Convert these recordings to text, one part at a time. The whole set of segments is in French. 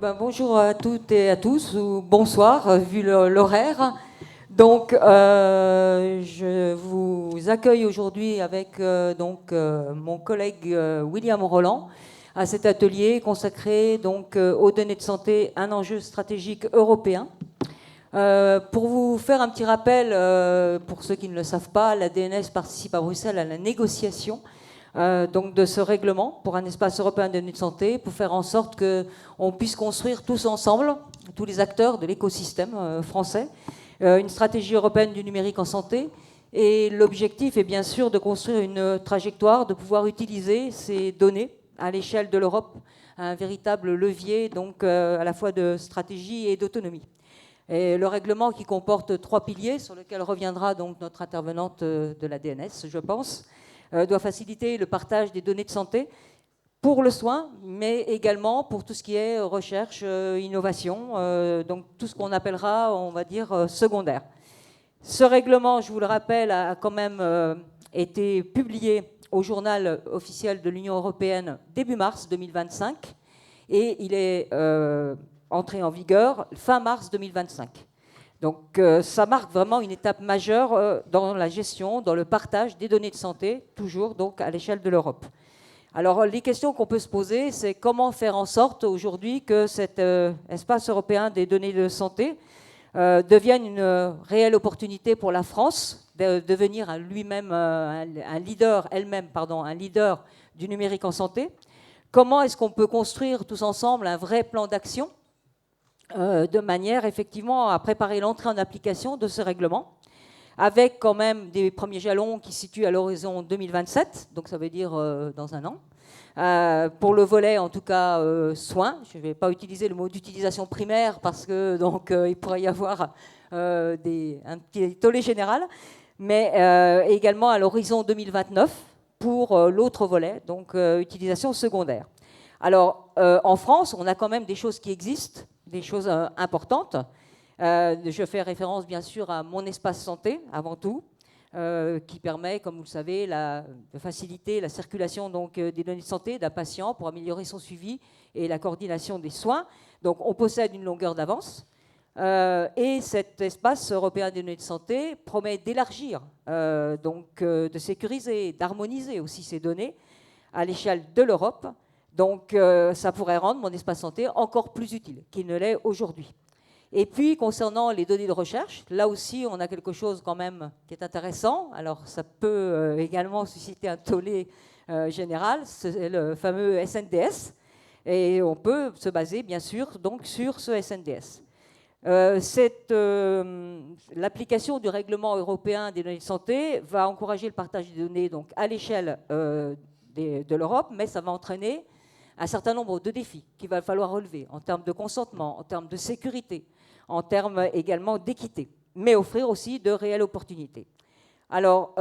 Bonjour à toutes et à tous, ou bonsoir, vu l'horaire. Donc, je vous accueille aujourd'hui avec mon collègue William Roland à cet atelier consacré aux données de santé, un enjeu stratégique européen. Pour vous faire un petit rappel, pour ceux qui ne le savent pas, la DNS participe à Bruxelles à la négociation de ce règlement pour un espace européen de données de santé, pour faire en sorte qu'on puisse construire tous ensemble, tous les acteurs de l'écosystème français, une stratégie européenne du numérique en santé. Et l'objectif est bien sûr de construire une trajectoire, de pouvoir utiliser ces données à l'échelle de l'Europe, un véritable levier à la fois de stratégie et d'autonomie. Et le règlement qui comporte 3 piliers sur lesquels reviendra donc notre intervenante de la DNS, je pense, doit faciliter le partage des données de santé pour le soin, mais également pour tout ce qui est recherche, innovation, donc tout ce qu'on appellera, on va dire, secondaire. Ce règlement, je vous le rappelle, a quand même été publié au journal officiel de l'Union européenne début mars 2025 et il est entré en vigueur fin mars 2025. Donc ça marque vraiment une étape majeure dans la gestion, dans le partage des données de santé, toujours donc à l'échelle de l'Europe. Alors les questions qu'on peut se poser, c'est comment faire en sorte aujourd'hui que cet espace européen des données de santé devienne une réelle opportunité pour la France de devenir lui-même un leader du numérique en santé. Comment est-ce qu'on peut construire tous ensemble un vrai plan d'action de manière effectivement à préparer l'entrée en application de ce règlement, avec quand même des premiers jalons qui se situent à l'horizon 2027, donc ça veut dire dans un an. Pour le volet, en tout cas, soins, je ne vais pas utiliser le mot d'utilisation primaire parce que il pourrait y avoir un petit tollé général, mais également à l'horizon 2029 pour l'autre volet, donc utilisation secondaire. Alors, en France, on a quand même des choses qui existent, des choses importantes. Je fais référence bien sûr à mon espace santé avant tout, qui permet, comme vous le savez, de faciliter la circulation des données de santé d'un patient pour améliorer son suivi et la coordination des soins. Donc on possède une longueur d'avance. Et cet espace européen des données de santé promet d'élargir, de sécuriser, d'harmoniser aussi ces données à l'échelle de l'Europe. Donc ça pourrait rendre mon espace santé encore plus utile qu'il ne l'est aujourd'hui. Et puis, concernant les données de recherche, là aussi, on a quelque chose quand même qui est intéressant. Alors, ça peut également susciter un tollé général, c'est le fameux SNDS. Et on peut se baser, bien sûr, donc, sur ce SNDS. L'application du règlement européen des données de santé va encourager le partage des données donc, à l'échelle de l'Europe, mais ça va entraîner un certain nombre de défis qu'il va falloir relever en termes de consentement, en termes de sécurité, en termes également d'équité, mais offrir aussi de réelles opportunités. Alors,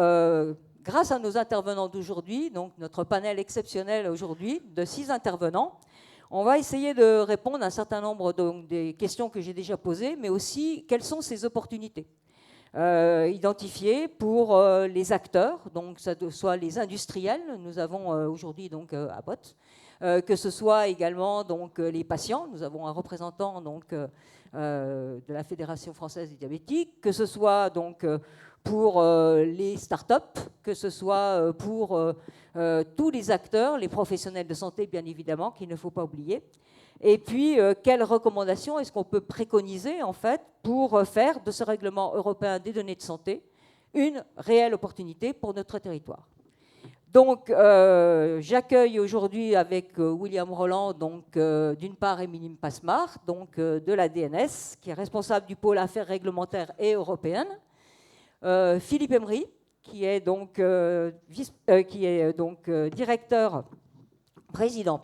grâce à nos intervenants d'aujourd'hui, donc notre panel exceptionnel aujourd'hui de 6 intervenants, on va essayer de répondre à un certain nombre des questions que j'ai déjà posées, mais aussi quelles sont ces opportunités identifiées pour les acteurs, donc ça soit les industriels, nous avons aujourd'hui donc Abbott, que ce soit également les patients, nous avons un représentant de la Fédération française des diabétiques, que ce soit pour les startups, que ce soit pour tous les acteurs, les professionnels de santé bien évidemment, qu'il ne faut pas oublier. Et puis, quelles recommandations est-ce qu'on peut préconiser en fait pour faire de ce règlement européen des données de santé une réelle opportunité pour notre territoire? Donc, j'accueille aujourd'hui avec William Roland, d'une part Émilie Passemard, de la DNS, qui est responsable du pôle affaires réglementaires et européennes, Philippe Emery, qui est président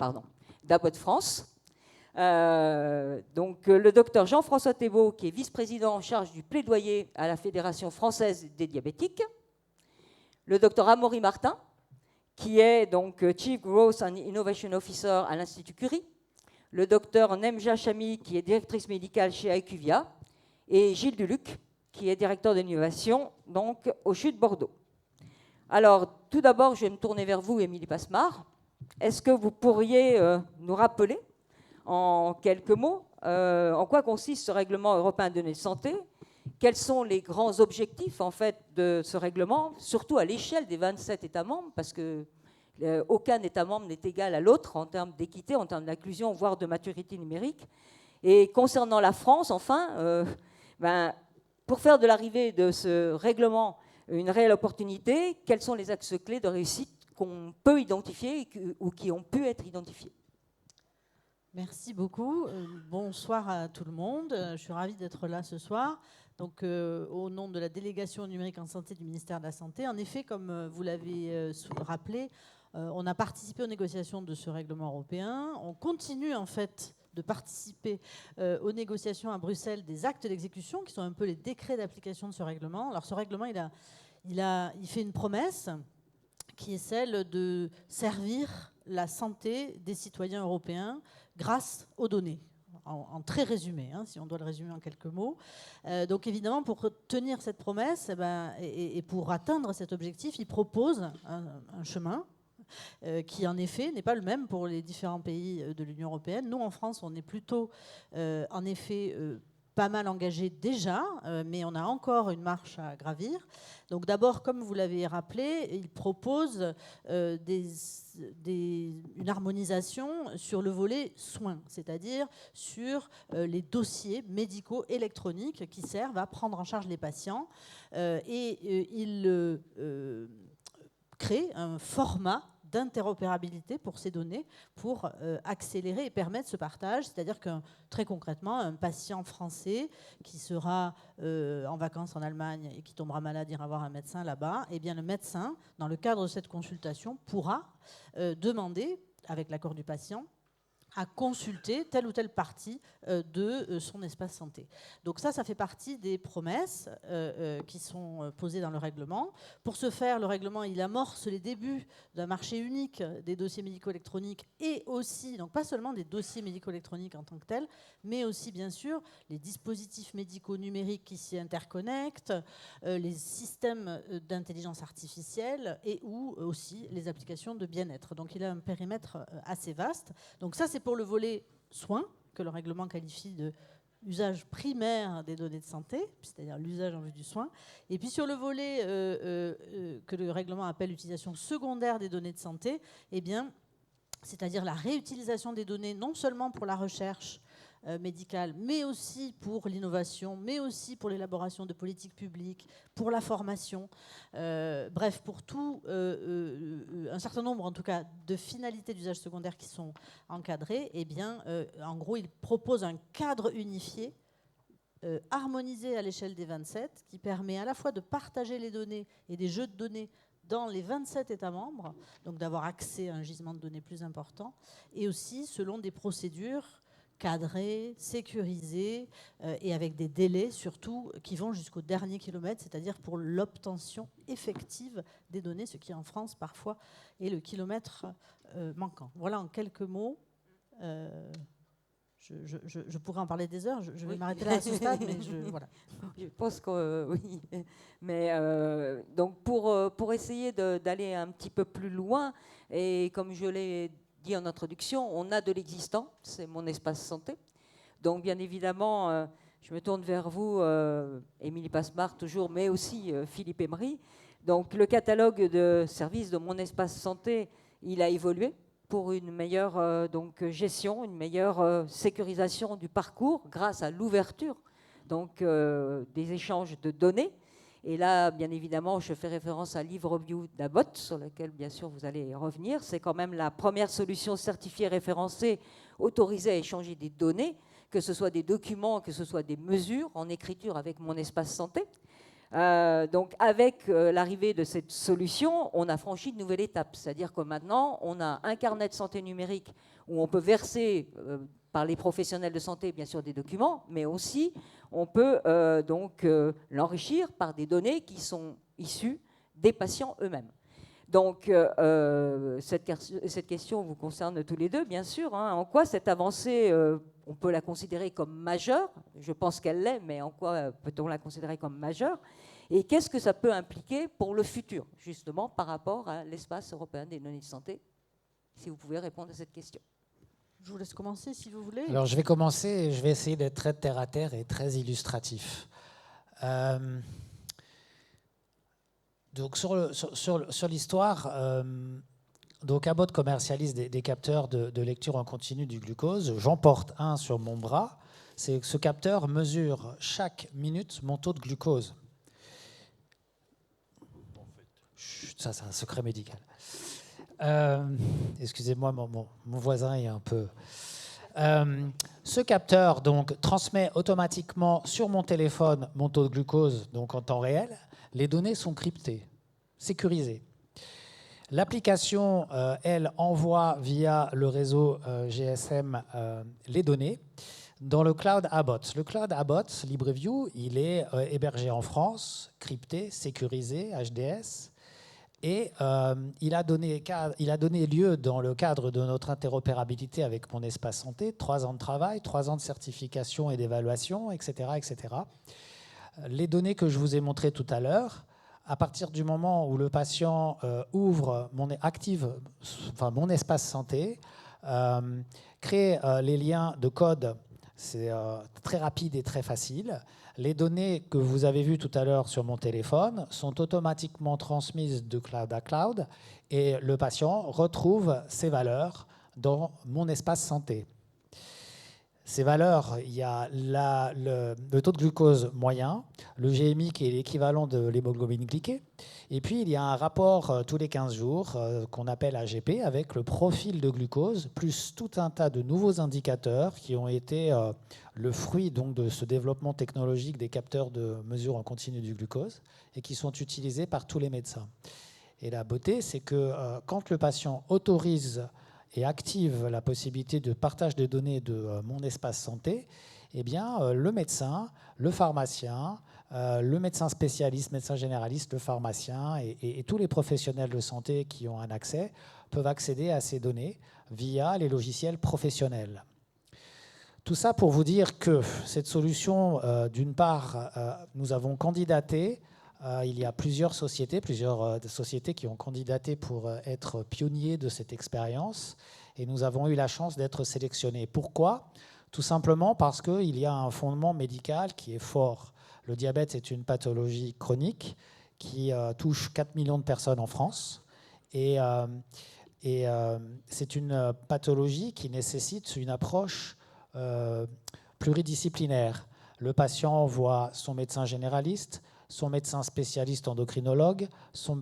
d'Abbott France, le docteur Jean-François Thébault, qui est vice-président en charge du plaidoyer à la Fédération française des diabétiques, le docteur Amaury Martin, qui est Chief Growth and Innovation Officer à l'Institut Curie, le docteur Nemja Chami, qui est directrice médicale chez IQVIA, et Gilles Duluc, qui est directeur d'innovation au CHU de Bordeaux. Alors, tout d'abord, je vais me tourner vers vous, Émilie Passemard. Est-ce que vous pourriez nous rappeler, en quelques mots, en quoi consiste ce règlement européen de données de santé? Quels sont les grands objectifs en fait de ce règlement, surtout à l'échelle des 27 États membres, parce que aucun État membre n'est égal à l'autre en termes d'équité, en termes d'inclusion, voire de maturité numérique. Et concernant la France, enfin, pour faire de l'arrivée de ce règlement une réelle opportunité, quels sont les axes clés de réussite qu'on peut identifier ou qui ont pu être identifiés? Merci beaucoup. Bonsoir à tout le monde. Je suis ravie d'être là ce soir. Donc, au nom de la délégation numérique en santé du ministère de la Santé, en effet, comme vous l'avez rappelé, on a participé aux négociations de ce règlement européen. On continue en fait de participer aux négociations à Bruxelles des actes d'exécution, qui sont un peu les décrets d'application de ce règlement. Alors, ce règlement, il fait une promesse qui est celle de servir la santé des citoyens européens grâce aux données. En très résumé, si on doit le résumer en quelques mots. Donc évidemment, pour tenir cette promesse et pour atteindre cet objectif, il propose un chemin qui en effet n'est pas le même pour les différents pays de l'Union européenne. Nous, en France, on est plutôt en effet pas mal engagé déjà, mais on a encore une marche à gravir. Donc d'abord, comme vous l'avez rappelé, il propose une harmonisation sur le volet soins, c'est-à-dire sur les dossiers médicaux électroniques qui servent à prendre en charge les patients. Il crée un format d'interopérabilité pour ces données, pour accélérer et permettre ce partage. C'est-à-dire que, très concrètement, un patient français qui sera en vacances en Allemagne et qui tombera malade, ira voir un médecin là-bas, eh bien, le médecin, dans le cadre de cette consultation, pourra demander, avec l'accord du patient, à consulter telle ou telle partie de son espace santé. Donc ça fait partie des promesses qui sont posées dans le règlement. Pour ce faire, le règlement, il amorce les débuts d'un marché unique des dossiers médico-électroniques et aussi, donc pas seulement des dossiers médico-électroniques en tant que tels, mais aussi, bien sûr, les dispositifs médicaux numériques qui s'y interconnectent, les systèmes d'intelligence artificielle et ou aussi les applications de bien-être. Donc il a un périmètre assez vaste. Donc ça, c'est pour le volet soins, que le règlement qualifie de usage primaire des données de santé, c'est-à-dire l'usage en vue du soin. Et puis sur le volet que le règlement appelle l'utilisation secondaire des données de santé, eh bien, c'est-à-dire la réutilisation des données non seulement pour la recherche médicale, mais aussi pour l'innovation, mais aussi pour l'élaboration de politiques publiques, pour la formation, bref, pour tout un certain nombre, en tout cas, de finalités d'usage secondaire qui sont encadrées. Eh bien, en gros, il propose un cadre unifié harmonisé à l'échelle des 27, qui permet à la fois de partager les données et des jeux de données dans les 27 États membres, donc d'avoir accès à un gisement de données plus important, et aussi selon des procédures cadrées, sécurisées, et avec des délais surtout qui vont jusqu'au dernier kilomètre, c'est-à-dire pour l'obtention effective des données, ce qui en France parfois est le kilomètre manquant. Voilà en quelques mots. Je pourrais en parler des heures, je vais m'arrêter là à ce stade, mais voilà. Je pense que oui. Mais donc pour essayer d'aller un petit peu plus loin, et comme je l'ai dit en introduction, on a de l'existant, c'est mon espace santé. Donc bien évidemment, je me tourne vers vous, Émilie Passemard toujours, mais aussi Philippe Emery. Donc le catalogue de services de mon espace santé, il a évolué pour une meilleure gestion, une meilleure sécurisation du parcours grâce à l'ouverture des échanges de données. Et là, bien évidemment, je fais référence à LivreView d'Abbot, sur lequel, bien sûr, vous allez revenir. C'est quand même la première solution certifiée, référencée, autorisée à échanger des données, que ce soit des documents, que ce soit des mesures en écriture avec mon espace santé. Donc avec l'arrivée de cette solution, on a franchi une nouvelle étape. C'est-à-dire que maintenant, on a un carnet de santé numérique où on peut verser par les professionnels de santé, bien sûr, des documents, mais aussi on peut l'enrichir par des données qui sont issues des patients eux-mêmes. Donc cette question vous concerne tous les deux, bien sûr. En quoi cette avancée, on peut la considérer comme majeure? Je pense qu'elle l'est, mais en quoi peut-on la considérer comme majeure? Et qu'est-ce que ça peut impliquer pour le futur, justement, par rapport à l'espace européen des données de santé? Si vous pouvez répondre à cette question. Je vous laisse commencer si vous voulez. Alors, je vais commencer et je vais essayer d'être très terre à terre et très illustratif. Donc, sur l'histoire, donc Abbott commercialise des capteurs de lecture en continu du glucose. J'en porte un sur mon bras. Ce capteur mesure chaque minute mon taux de glucose. Ça, c'est un secret médical. Excusez-moi, mon voisin est un peu... ce capteur donc, transmet automatiquement sur mon téléphone mon taux de glucose donc en temps réel. Les données sont cryptées, sécurisées. L'application, elle, envoie via le réseau GSM les données dans le cloud Abbott. Le cloud Abbott, LibreView, il est hébergé en France, crypté, sécurisé, HDS. Et il a donné lieu, dans le cadre de notre interopérabilité avec mon espace santé, 3 ans de travail, 3 ans de certification et d'évaluation, etc., etc. Les données que je vous ai montrées tout à l'heure, à partir du moment où le patient active mon espace santé, crée les liens de code, c'est très rapide et très facile. Les données que vous avez vues tout à l'heure sur mon téléphone sont automatiquement transmises de cloud à cloud et le patient retrouve ces valeurs dans mon espace santé. Ces valeurs, il y a le taux de glucose moyen, le GMI qui est l'équivalent de l'hémoglobine glyquée, et puis il y a un rapport tous les 15 jours qu'on appelle AGP avec le profil de glucose, plus tout un tas de nouveaux indicateurs qui ont été le fruit donc, de ce développement technologique des capteurs de mesure en continu du glucose et qui sont utilisés par tous les médecins. Et la beauté, c'est que quand le patient autorise et active la possibilité de partage des données de mon espace santé, eh bien, le médecin, le pharmacien, le médecin spécialiste, médecin généraliste, le pharmacien et tous les professionnels de santé qui ont un accès peuvent accéder à ces données via les logiciels professionnels. Tout ça pour vous dire que cette solution, d'une part, nous avons candidaté. Il y a plusieurs sociétés qui ont candidaté pour être pionniers de cette expérience et nous avons eu la chance d'être sélectionnés. Pourquoi ? Tout simplement parce qu'il y a un fondement médical qui est fort. Le diabète est une pathologie chronique qui touche 4 millions de personnes en France et c'est une pathologie qui nécessite une approche pluridisciplinaire. Le patient voit son médecin généraliste, son médecin spécialiste endocrinologue,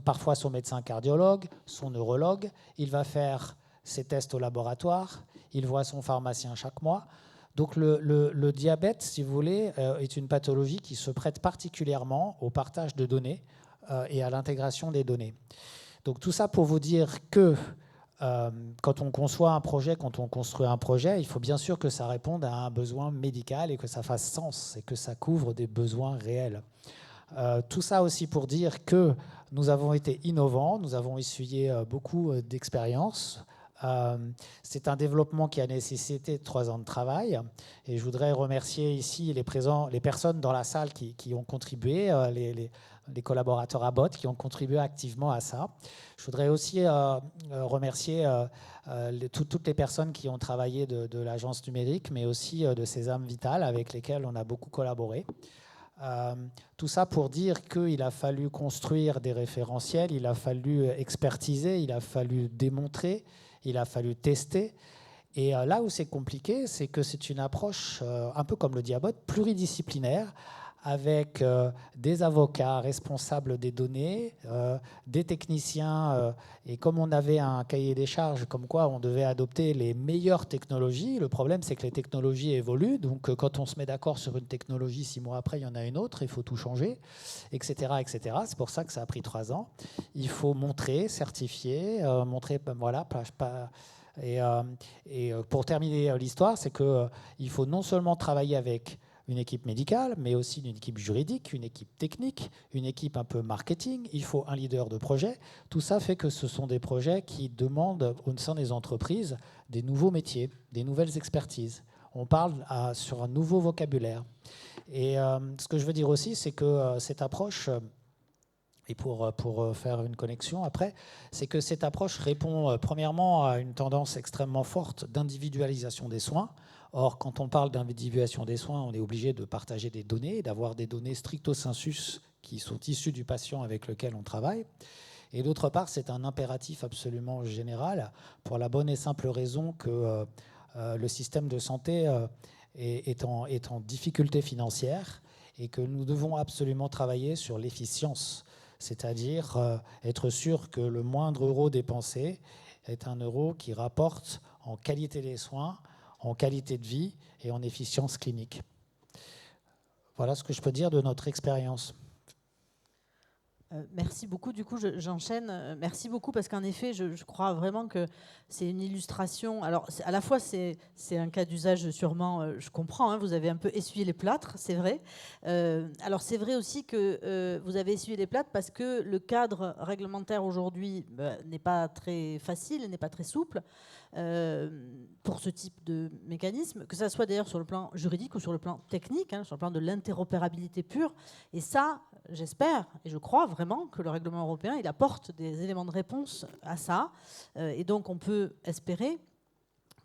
parfois son médecin cardiologue, son neurologue. Il va faire ses tests au laboratoire, il voit son pharmacien chaque mois. Donc le diabète, si vous voulez, est une pathologie qui se prête particulièrement au partage de données et à l'intégration des données. Donc tout ça pour vous dire que quand on conçoit un projet, quand on construit un projet, il faut bien sûr que ça réponde à un besoin médical et que ça fasse sens et que ça couvre des besoins réels. Tout ça aussi pour dire que nous avons été innovants, nous avons essuyé beaucoup d'expériences. C'est un développement qui a nécessité 3 ans de travail et je voudrais remercier ici les personnes dans la salle qui ont contribué, les collaborateurs Abbott qui ont contribué activement à ça. Je voudrais aussi remercier toutes les personnes qui ont travaillé de l'agence numérique, mais aussi de Sésame Vital avec lesquelles on a beaucoup collaboré. Tout ça pour dire qu'il a fallu construire des référentiels, il a fallu expertiser, il a fallu démontrer, il a fallu tester. Et là où c'est compliqué, c'est que c'est une approche un peu comme le diabète, pluridisciplinaire, avec des avocats responsables des données, des techniciens. Et comme on avait un cahier des charges, comme quoi on devait adopter les meilleures technologies, le problème c'est que les technologies évoluent. Donc quand on se met d'accord sur une technologie, 6 mois après, il y en a une autre, il faut tout changer, etc. etc. C'est pour ça que ça a pris 3 ans. Il faut montrer, certifier, montrer, voilà, et pour terminer l'histoire, c'est qu'il faut non seulement travailler avec une équipe médicale, mais aussi une équipe juridique, une équipe technique, une équipe un peu marketing. Il faut un leader de projet. Tout ça fait que ce sont des projets qui demandent au sein des entreprises des nouveaux métiers, des nouvelles expertises. On parle sur un nouveau vocabulaire. Et ce que je veux dire aussi, c'est que cette approche Et pour faire une connexion après, c'est que cette approche répond premièrement à une tendance extrêmement forte d'individualisation des soins. Or, quand on parle d'individualisation des soins, on est obligé de partager des données, d'avoir des données stricto sensus qui sont issues du patient avec lequel on travaille. Et d'autre part, c'est un impératif absolument général pour la bonne et simple raison que le système de santé est en difficulté financière et que nous devons absolument travailler sur l'efficience, c'est-à-dire être sûr que le moindre euro dépensé est un euro qui rapporte en qualité des soins, en qualité de vie et en efficience clinique. Voilà ce que je peux dire de notre expérience. Merci beaucoup. Du coup, j'enchaîne. Merci beaucoup parce qu'en effet, je crois vraiment que c'est une illustration. Alors, à la fois, c'est un cas d'usage sûrement, je comprends, hein, vous avez un peu essuyé les plâtres, c'est vrai. Alors, c'est vrai aussi que vous avez essuyé les plâtres parce que le cadre réglementaire aujourd'hui n'est pas très facile, n'est pas très souple pour ce type de mécanisme, que ça soit d'ailleurs sur le plan juridique ou sur le plan technique, hein, sur le plan de l'interopérabilité pure. Et ça, j'espère et je crois vraiment que le règlement européen il apporte des éléments de réponse à ça. Et donc on peut espérer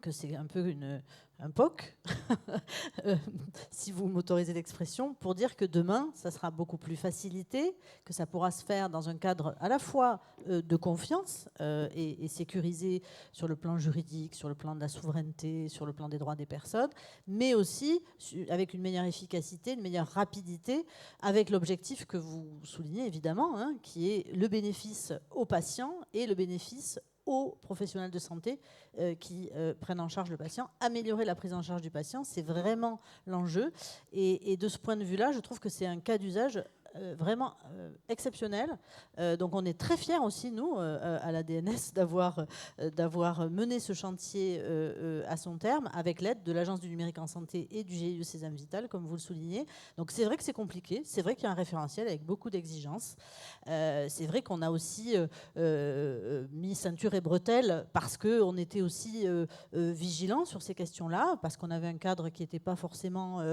que c'est un peu un POC, si vous m'autorisez l'expression, pour dire que demain, ça sera beaucoup plus facilité, que ça pourra se faire dans un cadre à la fois de confiance et sécurisé sur le plan juridique, sur le plan de la souveraineté, sur le plan des droits des personnes, mais aussi avec une meilleure efficacité, une meilleure rapidité, avec l'objectif que vous soulignez évidemment, hein, qui est le bénéfice aux patients et le bénéfice aux professionnels de santé qui prennent en charge le patient. Améliorer la prise en charge du patient, c'est vraiment l'enjeu. Et de ce point de vue-là, je trouve que c'est un cas d'usage vraiment exceptionnel. Donc on est très fiers aussi, nous, à la DNS, d'avoir mené ce chantier à son terme avec l'aide de l'Agence du numérique en santé et du GIE Sésame Vital, comme vous le soulignez. Donc c'est vrai que c'est compliqué, c'est vrai qu'il y a un référentiel avec beaucoup d'exigences. C'est vrai qu'on a aussi mis ceinture et bretelles parce qu'on était aussi vigilant sur ces questions-là, parce qu'on avait un cadre qui n'était pas forcément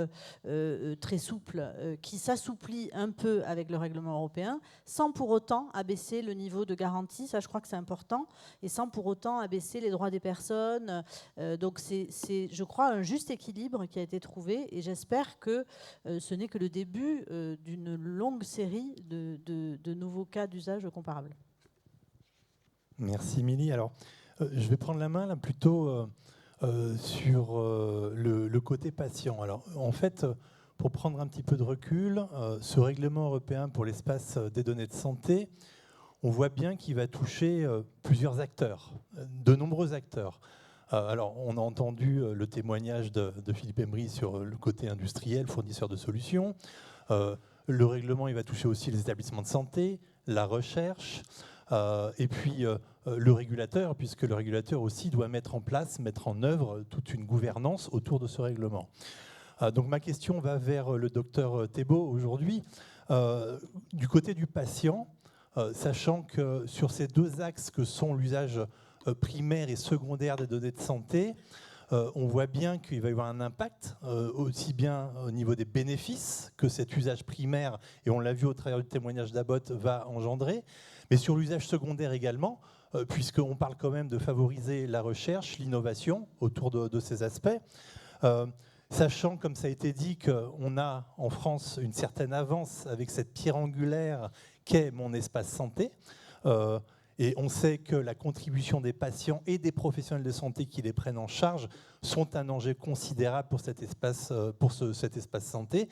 très souple, qui s'assouplit un peu avec le règlement européen, sans pour autant abaisser le niveau de garantie, ça je crois que c'est important, et sans pour autant abaisser les droits des personnes. Donc c'est, je crois, un juste équilibre qui a été trouvé, et j'espère que ce n'est que le début d'une longue série de nouveaux cas d'usage comparables. Merci Émilie. Alors, je vais prendre la main là plutôt sur le côté patient. Alors, en fait, pour prendre un petit peu de recul, ce règlement européen pour l'espace des données de santé, on voit bien qu'il va toucher plusieurs acteurs, de nombreux acteurs. Alors, on a entendu le témoignage de Philippe Emery sur le côté industriel, fournisseur de solutions. Le règlement, il va toucher aussi les établissements de santé, la recherche, et puis le régulateur, puisque le régulateur aussi doit mettre en œuvre toute une gouvernance autour de ce règlement. Donc ma question va vers le docteur Thébault aujourd'hui. Du côté du patient, sachant que sur ces deux axes que sont l'usage primaire et secondaire des données de santé, on voit bien qu'il va y avoir un impact, aussi bien au niveau des bénéfices que cet usage primaire, et on l'a vu au travers du témoignage d'Abbott, va engendrer, mais sur l'usage secondaire également, puisqu'on parle quand même de favoriser la recherche, l'innovation autour de ces aspects. Sachant, comme ça a été dit, qu'on a en France une certaine avance avec cette pierre angulaire qu'est mon espace santé, et on sait que la contribution des patients et des professionnels de santé qui les prennent en charge sont un enjeu considérable pour cet espace santé,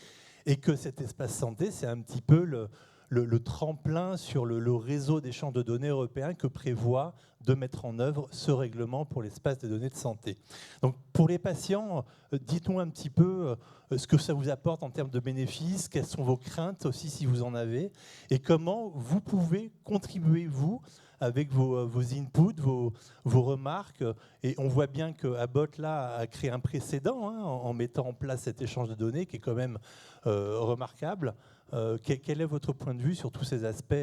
et que cet espace santé, c'est un petit peu le tremplin sur le réseau d'échange de données européen que prévoit de mettre en œuvre ce règlement pour l'espace des données de santé. Donc pour les patients, dites-nous un petit peu ce que ça vous apporte en termes de bénéfices, quelles sont vos craintes aussi si vous en avez, et comment vous pouvez contribuer, vous, avec vos inputs, vos remarques. Et on voit bien que Abbott là, a créé un précédent en mettant en place cet échange de données qui est quand même remarquable. Quel est votre point de vue sur tous ces aspects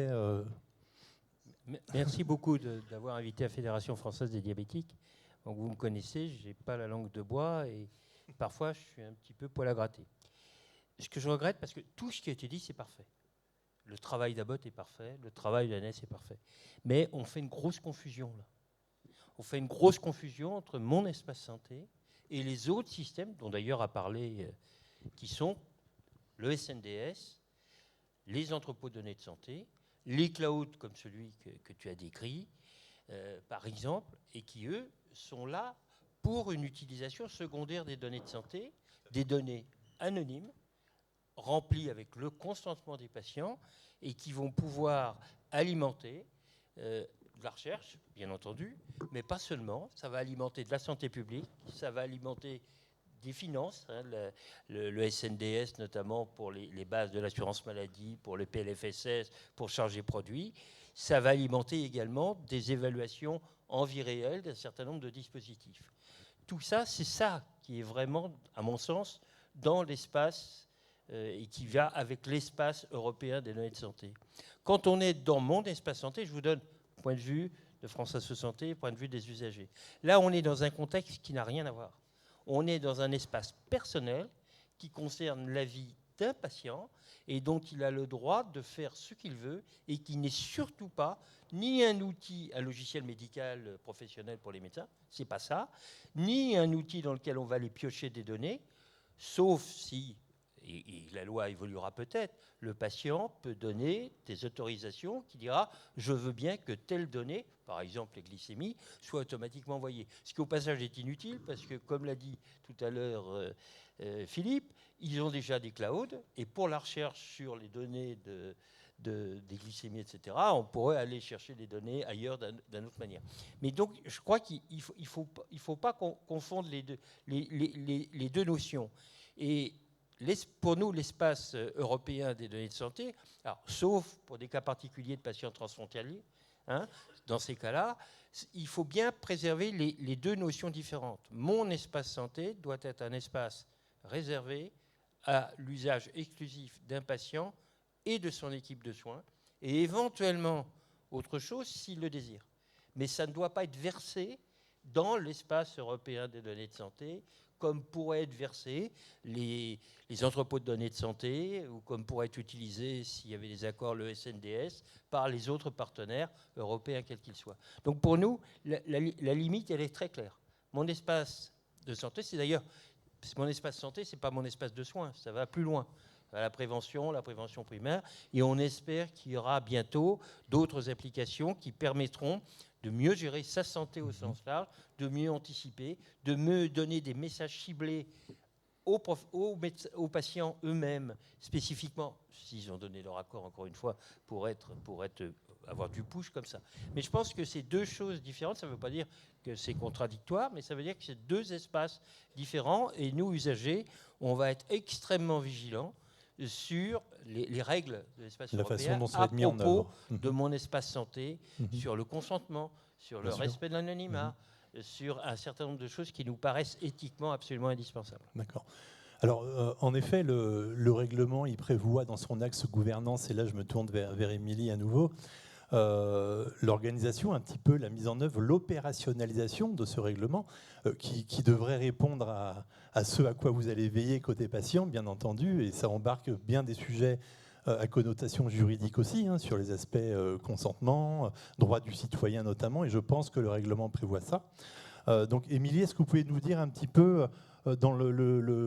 Merci beaucoup d'avoir invité la Fédération française des diabétiques. Donc vous me connaissez, je n'ai pas la langue de bois et parfois je suis un petit peu poil à gratter. Ce que je regrette, parce que tout ce qui a été dit, c'est parfait. Le travail d'Abbott est parfait, le travail d'Annès est parfait. Mais on fait une grosse confusion là. On fait une grosse confusion entre mon espace santé et les autres systèmes, dont d'ailleurs a parlé, qui sont le SNDS, les entrepôts de données de santé, les clouds comme celui que tu as décrit, par exemple, et qui, eux, sont là pour une utilisation secondaire des données de santé, des données anonymes, remplies avec le consentement des patients, et qui vont pouvoir alimenter de la recherche, bien entendu, mais pas seulement. Ça va alimenter de la santé publique, ça va alimenter des finances, hein, le SNDS notamment pour les bases de l'assurance maladie, pour le PLFSS, pour charger produits. Ça va alimenter également des évaluations en vie réelle d'un certain nombre de dispositifs. Tout ça, c'est ça qui est vraiment, à mon sens, dans l'espace et qui va avec l'espace européen des données de santé. Quand on est dans mon espace santé, je vous donne point de vue de France Asso Santé, point de vue des usagers. Là, on est dans un contexte qui n'a rien à voir. On est dans un espace personnel qui concerne la vie d'un patient et dont il a le droit de faire ce qu'il veut et qui n'est surtout pas ni un outil, un logiciel médical professionnel pour les médecins, c'est pas ça, ni un outil dans lequel on va aller piocher des données, sauf si, et la loi évoluera peut-être, le patient peut donner des autorisations qui dira « je veux bien que telle donnée, par exemple les glycémies, soit automatiquement envoyée ». Ce qui au passage est inutile parce que, comme l'a dit tout à l'heure Philippe, ils ont déjà des clouds et pour la recherche sur les données des glycémies, etc., on pourrait aller chercher des données ailleurs d'une autre manière. Mais donc, je crois qu'il ne faut pas confondre les deux notions. Et pour nous, l'espace européen des données de santé, alors, sauf pour des cas particuliers de patients transfrontaliers, hein, dans ces cas-là, il faut bien préserver les deux notions différentes. Mon espace santé doit être un espace réservé à l'usage exclusif d'un patient et de son équipe de soins, et éventuellement autre chose s'il le désire. Mais ça ne doit pas être versé dans l'espace européen des données de santé, comme pourraient être versés les entrepôts de données de santé, ou comme pourrait être utilisé, s'il y avait des accords, le SNDS, par les autres partenaires européens, quels qu'ils soient. Donc pour nous, la limite, elle est très claire. Mon espace de santé, c'est d'ailleurs, mon espace santé, ce n'est pas mon espace de soins, ça va plus loin. La prévention primaire, et on espère qu'il y aura bientôt d'autres applications qui permettront de mieux gérer sa santé au sens large, de mieux anticiper, de mieux donner des messages ciblés aux patients eux-mêmes, spécifiquement, s'ils ont donné leur accord, encore une fois, pour avoir du push comme ça. Mais je pense que c'est deux choses différentes. Ça ne veut pas dire que c'est contradictoire, mais ça veut dire que c'est deux espaces différents. Et nous, usagers, on va être extrêmement vigilants sur les règles de l'espace européen à propos de mon espace santé, sur le consentement, sur le respect de l'anonymat, sur un certain nombre de choses qui nous paraissent éthiquement absolument indispensables. D'accord. Alors, en effet, le règlement, il prévoit dans son axe gouvernance, et là je me tourne vers Émilie à nouveau, l'organisation, un petit peu la mise en œuvre, l'opérationnalisation de ce règlement qui devrait répondre à ce à quoi vous allez veiller côté patient, bien entendu, et ça embarque bien des sujets à connotation juridique aussi, hein, sur les aspects consentement, droit du citoyen notamment, et je pense que le règlement prévoit ça. Donc, Émilie, est-ce que vous pouvez nous dire un petit peu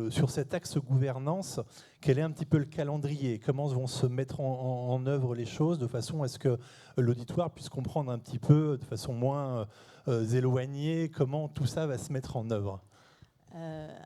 sur cet axe gouvernance, quel est un petit peu le calendrier? Comment vont se mettre en œuvre les choses de façon à ce que l'auditoire puisse comprendre un petit peu, de façon moins éloignée, comment tout ça va se mettre en œuvre?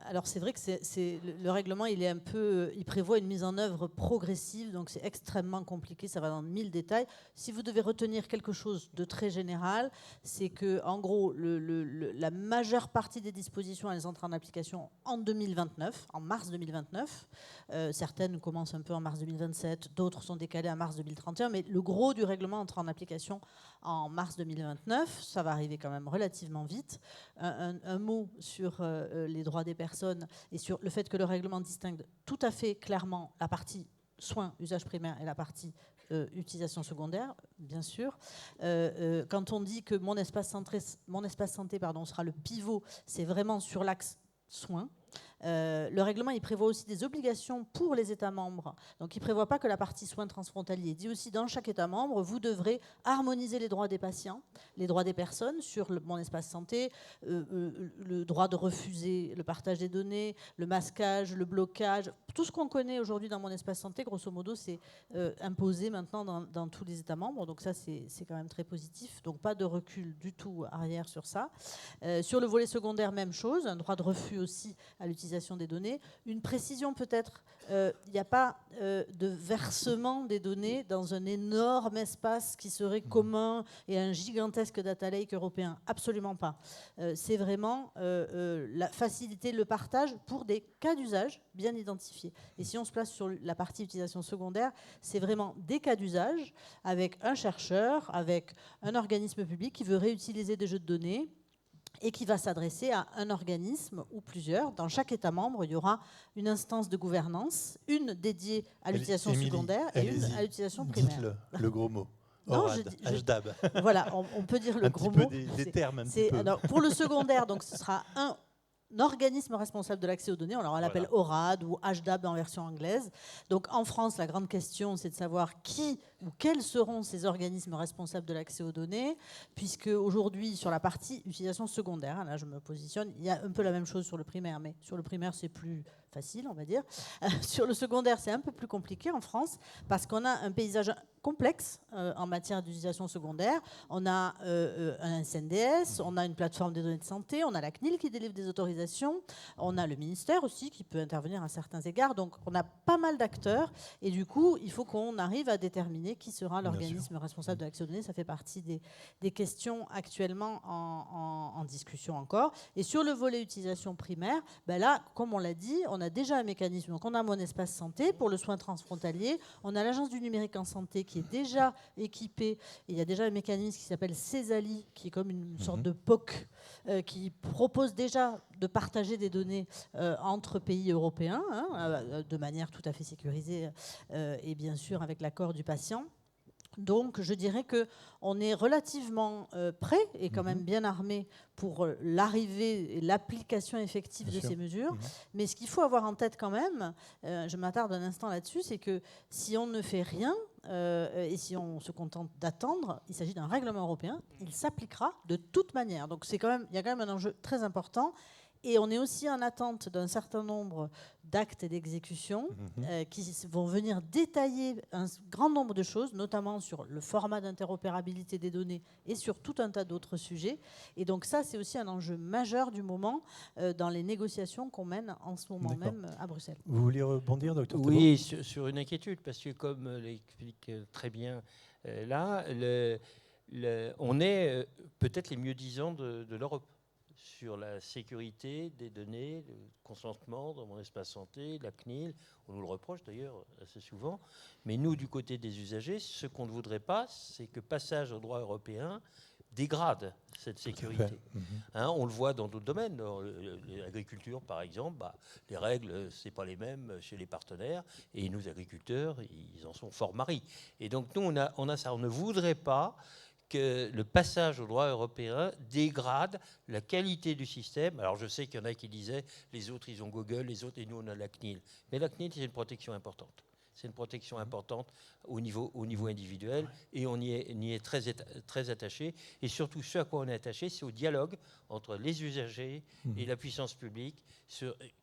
Alors c'est vrai que le règlement, il prévoit une mise en œuvre progressive, donc c'est extrêmement compliqué, ça va dans 1000 détails. Si vous devez retenir quelque chose de très général, c'est que en gros, la majeure partie des dispositions, elles entrent en application en 2029, en mars 2029. Certaines commencent un peu en mars 2027, d'autres sont décalées à mars 2031, mais le gros du règlement entre en application en mars 2029. Ça va arriver quand même relativement vite. Un mot sur les droits des personnes et sur le fait que le règlement distingue tout à fait clairement la partie soins, usage primaire et la partie utilisation secondaire, bien sûr. Quand on dit que mon espace santé sera le pivot, c'est vraiment sur l'axe soins. Le règlement, il prévoit aussi des obligations pour les États membres. Donc, il ne prévoit pas que la partie soins transfrontaliers. Il dit aussi, dans chaque État membre, vous devrez harmoniser les droits des patients, les droits des personnes sur mon espace santé, le droit de refuser le partage des données, le masquage, le blocage. Tout ce qu'on connaît aujourd'hui dans mon espace santé, grosso modo, c'est imposé maintenant dans tous les États membres. Donc ça, c'est quand même très positif. Donc pas de recul du tout arrière sur ça. Sur le volet secondaire, même chose. Un droit de refus aussi à l'utilisation des données. Une précision peut-être, il n'y a pas de versement des données dans un énorme espace qui serait commun et un gigantesque data lake européen. Absolument pas. C'est vraiment faciliter le partage pour des cas d'usage bien identifiés. Et si on se place sur la partie utilisation secondaire, c'est vraiment des cas d'usage avec un chercheur, avec un organisme public qui veut réutiliser des jeux de données et qui va s'adresser à un organisme ou plusieurs. Dans chaque État membre, il y aura une instance de gouvernance, une dédiée à l'utilisation secondaire et une à l'utilisation primaire. Dites le gros mot. Non, HDAB. Voilà, on peut dire le gros mot. Des termes un petit peu. Alors, pour le secondaire, donc, ce sera un organisme responsable de l'accès aux données. Alors, on l'appelle ORAD ou HDAB en version anglaise. Donc, en France, la grande question, c'est de savoir qui ou quels seront ces organismes responsables de l'accès aux données, puisque aujourd'hui, sur la partie utilisation secondaire, là, je me positionne, il y a un peu la même chose sur le primaire, mais sur le primaire, c'est plus facile, on va dire. Sur le secondaire, c'est un peu plus compliqué en France, parce qu'on a un paysage complexe en matière d'utilisation secondaire. On a un SNDS, on a une plateforme des données de santé, on a la CNIL qui délivre des autorisations, on a le ministère aussi qui peut intervenir à certains égards. Donc on a pas mal d'acteurs et du coup, il faut qu'on arrive à déterminer qui sera l'organisme responsable de l'accès aux données. Ça fait partie des questions actuellement en discussion encore. Et sur le volet utilisation primaire, ben là, comme on l'a dit, on a déjà un mécanisme. Donc on a Mon Espace Santé pour le soin transfrontalier, on a l'Agence du numérique en santé qui est déjà équipée. Et il y a déjà un mécanisme qui s'appelle CESALI, qui est comme une sorte de POC, qui propose déjà de partager des données entre pays européens, de manière tout à fait sécurisée et bien sûr avec l'accord du patient. Donc, je dirais qu'on est relativement prêt et quand même bien armé pour l'arrivée et l'application effective de ces mesures. Mais ce qu'il faut avoir en tête quand même, je m'attarde un instant là-dessus, c'est que si on ne fait rien et si on se contente d'attendre, il s'agit d'un règlement européen, il s'appliquera de toute manière. Donc, il y a quand même un enjeu très important. Et on est aussi en attente d'un certain nombre d'actes et d'exécutions qui vont venir détailler un grand nombre de choses, notamment sur le format d'interopérabilité des données et sur tout un tas d'autres sujets. Et donc ça, c'est aussi un enjeu majeur du moment dans les négociations qu'on mène en ce moment même à Bruxelles. Vous voulez rebondir, docteur Thébault ? Oui, sur une inquiétude, parce que comme l'explique très bien là, on est peut-être les mieux-disants de l'Europe sur la sécurité des données, le consentement dans Mon Espace Santé, la CNIL. On nous le reproche d'ailleurs assez souvent. Mais nous, du côté des usagers, ce qu'on ne voudrait pas, c'est que passage au droit européen dégrade cette sécurité. On le voit dans d'autres domaines. Dans l'agriculture, par exemple, les règles, ce n'est pas les mêmes chez les partenaires. Et nos agriculteurs, ils en sont fort maris. Et donc, nous, on a ça. On ne voudrait pas que le passage au droit européen dégrade la qualité du système. Alors je sais qu'il y en a qui disaient les autres ils ont Google, les autres et nous on a la CNIL. Mais la CNIL c'est une protection importante. C'est une protection importante au niveau individuel et on y est très attaché. Et surtout, ce à quoi on est attaché, c'est au dialogue entre les usagers et la puissance publique,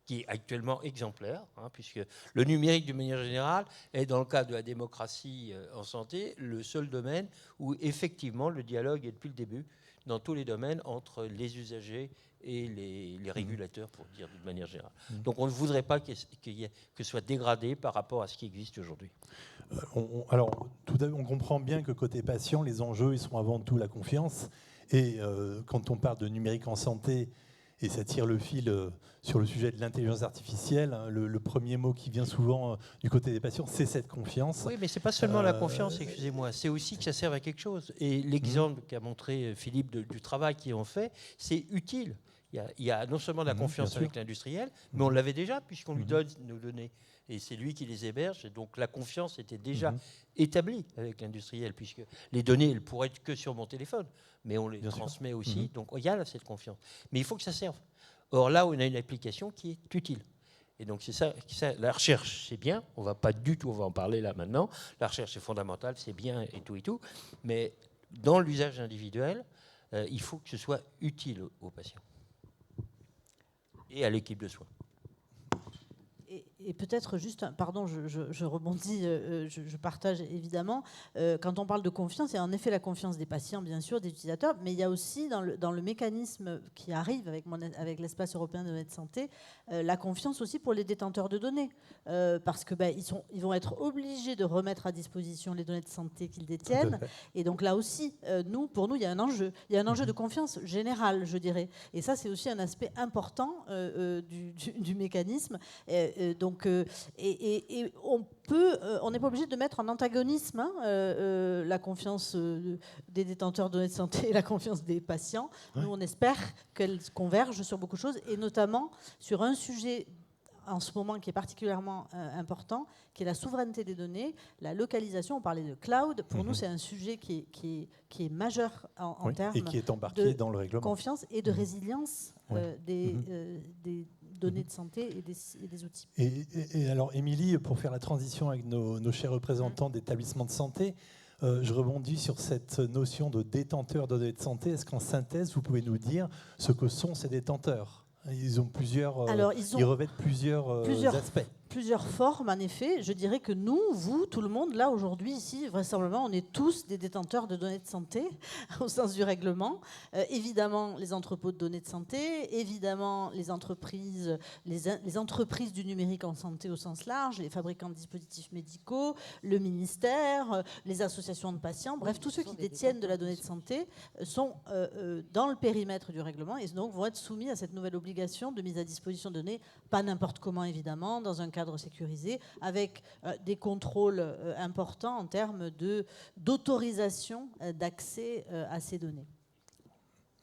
qui est actuellement exemplaire, puisque le numérique, d'une manière générale, est, dans le cadre de la démocratie en santé, le seul domaine où, effectivement, le dialogue est depuis le début, dans tous les domaines, entre les usagers et les régulateurs, pour dire d'une manière générale. Donc on ne voudrait pas que ce soit dégradé par rapport à ce qui existe aujourd'hui. Alors, on comprend bien que côté patient, les enjeux, ils sont avant tout la confiance. Et quand on parle de numérique en santé, et ça tire le fil sur le sujet de l'intelligence artificielle, le premier mot qui vient souvent du côté des patients, c'est cette confiance. Oui, mais ce n'est pas seulement la confiance, excusez-moi, c'est aussi que ça serve à quelque chose. Et l'exemple qu'a montré Philippe du travail qu'ils ont fait, c'est utile. Il y a non seulement de la confiance avec l'industriel, mais on l'avait déjà puisqu'on lui donne nos données. Et c'est lui qui les héberge. Et donc la confiance était déjà établie avec l'industriel, puisque les données, elles pourraient être que sur mon téléphone, mais on les transmet aussi. Donc il y a là, cette confiance. Mais il faut que ça serve Or là, on a une application qui est utile. Et donc, c'est ça, la recherche, c'est bien. On va pas du tout, on va en parler là maintenant. La recherche, c'est fondamental, c'est bien et tout. Mais dans l'usage individuel, il faut que ce soit utile aux patients et à l'équipe de soins. Et peut-être juste, pardon, je rebondis, je partage évidemment. Quand on parle de confiance, il y a en effet la confiance des patients, bien sûr, des utilisateurs, mais il y a aussi dans le mécanisme qui arrive avec l'espace européen de données de santé, la confiance aussi pour les détenteurs de données, parce que ils vont être obligés de remettre à disposition les données de santé qu'ils détiennent. Et donc là aussi, pour nous, il y a un enjeu. Il y a un enjeu de confiance générale, je dirais. Et ça, c'est aussi un aspect important du mécanisme. Donc, on n'est pas obligé de mettre en antagonisme la confiance des détenteurs de données de santé et la confiance des patients. Ouais. Nous, on espère qu'elles convergent sur beaucoup de choses, et notamment sur un sujet en ce moment qui est particulièrement important, qui est la souveraineté des données, la localisation. On parlait de cloud. Pour nous, c'est un sujet qui est majeur en termes et qui est embarqué dans le règlement. Confiance et de résilience des données de santé et des outils. Et alors, Émilie, pour faire la transition avec nos chers représentants d'établissements de santé, je rebondis sur cette notion de détenteur de données de santé. Est-ce qu'en synthèse, vous pouvez nous dire ce que sont ces détenteurs ? Ils ont ils revêtent plusieurs aspects. Plusieurs formes, en effet. Je dirais que nous, vous, tout le monde, là, aujourd'hui, ici, vraisemblablement, on est tous des détenteurs de données de santé, au sens du règlement. Évidemment, les entrepôts de données de santé, évidemment, les entreprises du numérique en santé au sens large, les fabricants de dispositifs médicaux, le ministère, les associations de patients, bref, tous ceux qui détiennent de la donnée de santé sont dans le périmètre du règlement et donc vont être soumis à cette nouvelle obligation de mise à disposition de données, pas n'importe comment, évidemment, dans un cadre sécurisé, avec des contrôles importants en termes d'autorisation d'accès à ces données.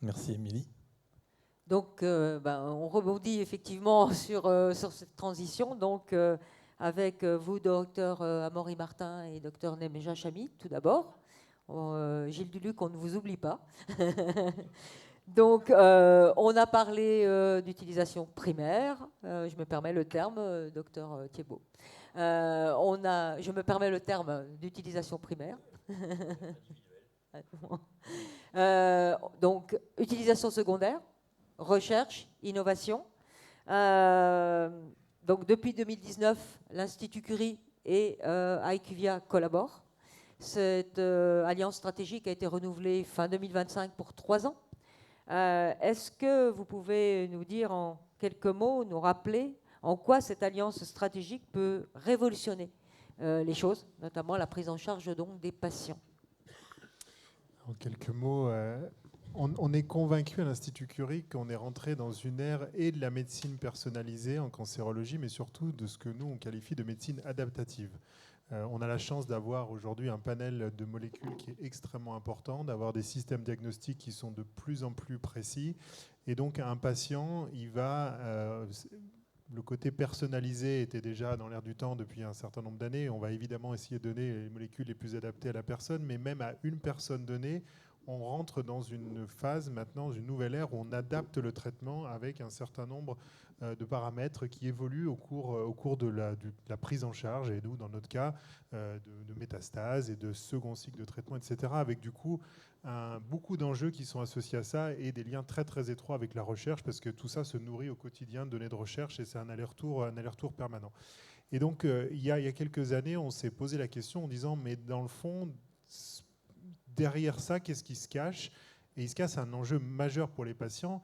Merci, Émilie. Donc, on rebondit effectivement sur cette transition. Donc, avec vous, docteur Amaury Martin et docteur Nemeja Chami, tout d'abord. Gilles Duluc, on ne vous oublie pas. Donc, on a parlé d'utilisation primaire. Je me permets le terme, docteur Thiebaud. Je me permets le terme d'utilisation primaire. Donc, utilisation secondaire, recherche, innovation. Donc, depuis 2019, l'Institut Curie et IQVIA collaborent. Cette alliance stratégique a été renouvelée fin 2025 pour 3 ans. Est-ce que vous pouvez nous dire en quelques mots, nous rappeler en quoi cette alliance stratégique peut révolutionner les choses, notamment la prise en charge donc, des patients? En quelques mots, on est convaincu à l'Institut Curie qu'on est rentré dans une ère et de la médecine personnalisée en cancérologie, mais surtout de ce que nous, on qualifie de médecine adaptative. On a la chance d'avoir aujourd'hui un panel de molécules qui est extrêmement important, d'avoir des systèmes diagnostiques qui sont de plus en plus précis. Et donc, un patient, le côté personnalisé était déjà dans l'air du temps depuis un certain nombre d'années. On va évidemment essayer de donner les molécules les plus adaptées à la personne, mais même à une personne donnée, on rentre dans une phase maintenant, une nouvelle ère où on adapte le traitement avec un certain nombre de paramètres qui évoluent au cours de la prise en charge, et nous, dans notre cas, de métastases et de second cycle de traitement, etc., avec du coup beaucoup d'enjeux qui sont associés à ça et des liens très très étroits avec la recherche, parce que tout ça se nourrit au quotidien de données de recherche et c'est un aller-retour permanent. Et donc, il y a quelques années, on s'est posé la question en disant, mais dans le fond, derrière ça, qu'est-ce qui se cache? Et il se cache un enjeu majeur pour les patients,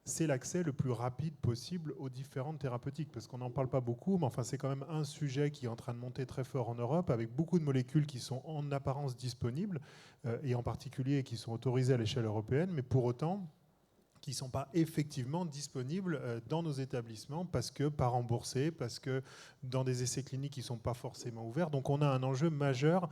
c'est l'accès le plus rapide possible aux différentes thérapeutiques. Parce qu'on n'en parle pas beaucoup, mais enfin, c'est quand même un sujet qui est en train de monter très fort en Europe, avec beaucoup de molécules qui sont en apparence disponibles, et en particulier qui sont autorisées à l'échelle européenne, mais pour autant qui ne sont pas effectivement disponibles dans nos établissements parce que pas remboursés, parce que dans des essais cliniques qui ne sont pas forcément ouverts. Donc on a un enjeu majeur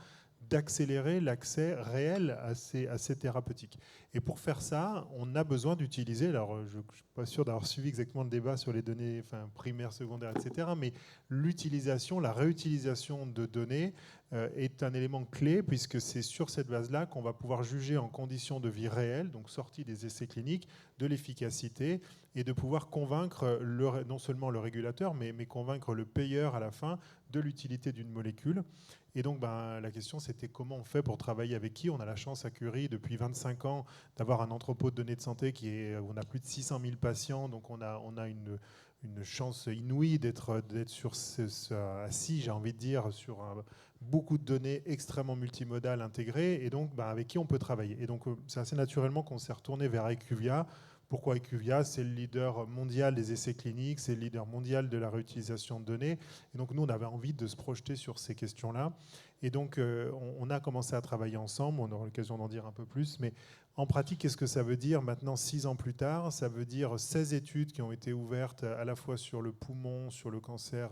d'accélérer l'accès réel à ces thérapeutiques. Et pour faire ça, on a besoin d'utiliser, alors je ne suis pas sûr d'avoir suivi exactement le débat sur les données primaires, secondaires, etc., mais l'utilisation, la réutilisation de données est un élément clé, puisque c'est sur cette base-là qu'on va pouvoir juger en conditions de vie réelles, donc sortie des essais cliniques, de l'efficacité, et de pouvoir convaincre non seulement le régulateur, mais convaincre le payeur à la fin de l'utilité d'une molécule. Et donc, la question, c'était comment on fait pour travailler avec qui. On a la chance à Curie, depuis 25 ans, d'avoir un entrepôt de données de santé où on a plus de 600 000 patients. Donc, on a une chance inouïe d'être assis, j'ai envie de dire, sur beaucoup de données extrêmement multimodales intégrées. Et donc, avec qui on peut travailler. Et donc, c'est assez naturellement qu'on s'est retourné vers IQVIA. Pourquoi IQVIA? C'est le leader mondial des essais cliniques, c'est le leader mondial de la réutilisation de données. Et donc nous, on avait envie de se projeter sur ces questions-là. Et donc on a commencé à travailler ensemble, on aura l'occasion d'en dire un peu plus. Mais en pratique, qu'est-ce que ça veut dire maintenant, 6 ans plus tard? Ça veut dire 16 études qui ont été ouvertes à la fois sur le poumon, sur le cancer,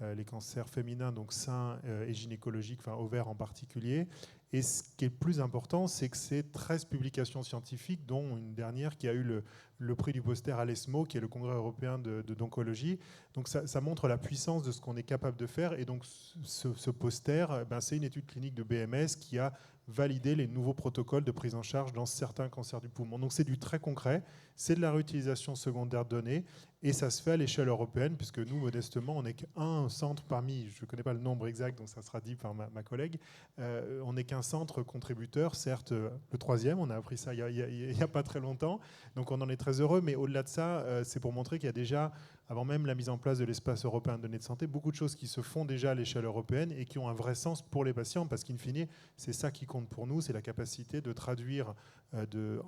les cancers féminins, donc seins et gynécologiques, ovaires en particulier. Et ce qui est le plus important, c'est que c'est 13 publications scientifiques, dont une dernière qui a eu le prix du poster à l'ESMO, qui est le Congrès européen d'oncologie. Donc ça montre la puissance de ce qu'on est capable de faire. Et donc ce poster, c'est une étude clinique de BMS qui a validé les nouveaux protocoles de prise en charge dans certains cancers du poumon. Donc c'est du très concret, c'est de la réutilisation secondaire de données, et ça se fait à l'échelle européenne, puisque nous, modestement, on n'est qu'un centre parmi, je ne connais pas le nombre exact, donc ça sera dit par ma collègue, on n'est qu'un centre contributeur, certes le troisième, on a appris ça il n'y a pas très longtemps, donc on en est très heureux, mais au-delà de ça, c'est pour montrer qu'il y a déjà, avant même la mise en place de l'espace européen de données de santé, beaucoup de choses qui se font déjà à l'échelle européenne et qui ont un vrai sens pour les patients, parce qu'in fine, c'est ça qui compte pour nous, c'est la capacité de traduire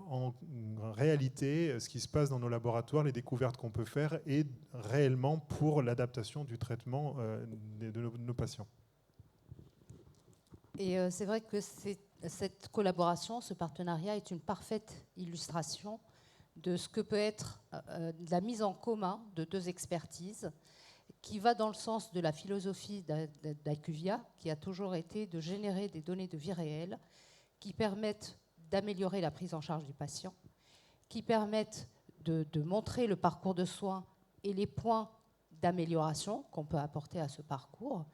en réalité ce qui se passe dans nos laboratoires, les découvertes qu'on peut faire, et réellement pour l'adaptation du traitement de nos patients. Et c'est vrai que cette collaboration, ce partenariat est une parfaite illustration de ce que peut être la mise en commun de deux expertises qui va dans le sens de la philosophie d'IQVIA, qui a toujours été de générer des données de vie réelle qui permettent d'améliorer la prise en charge du patient, qui permettent de montrer le parcours de soins et les points d'amélioration qu'on peut apporter à ce parcours.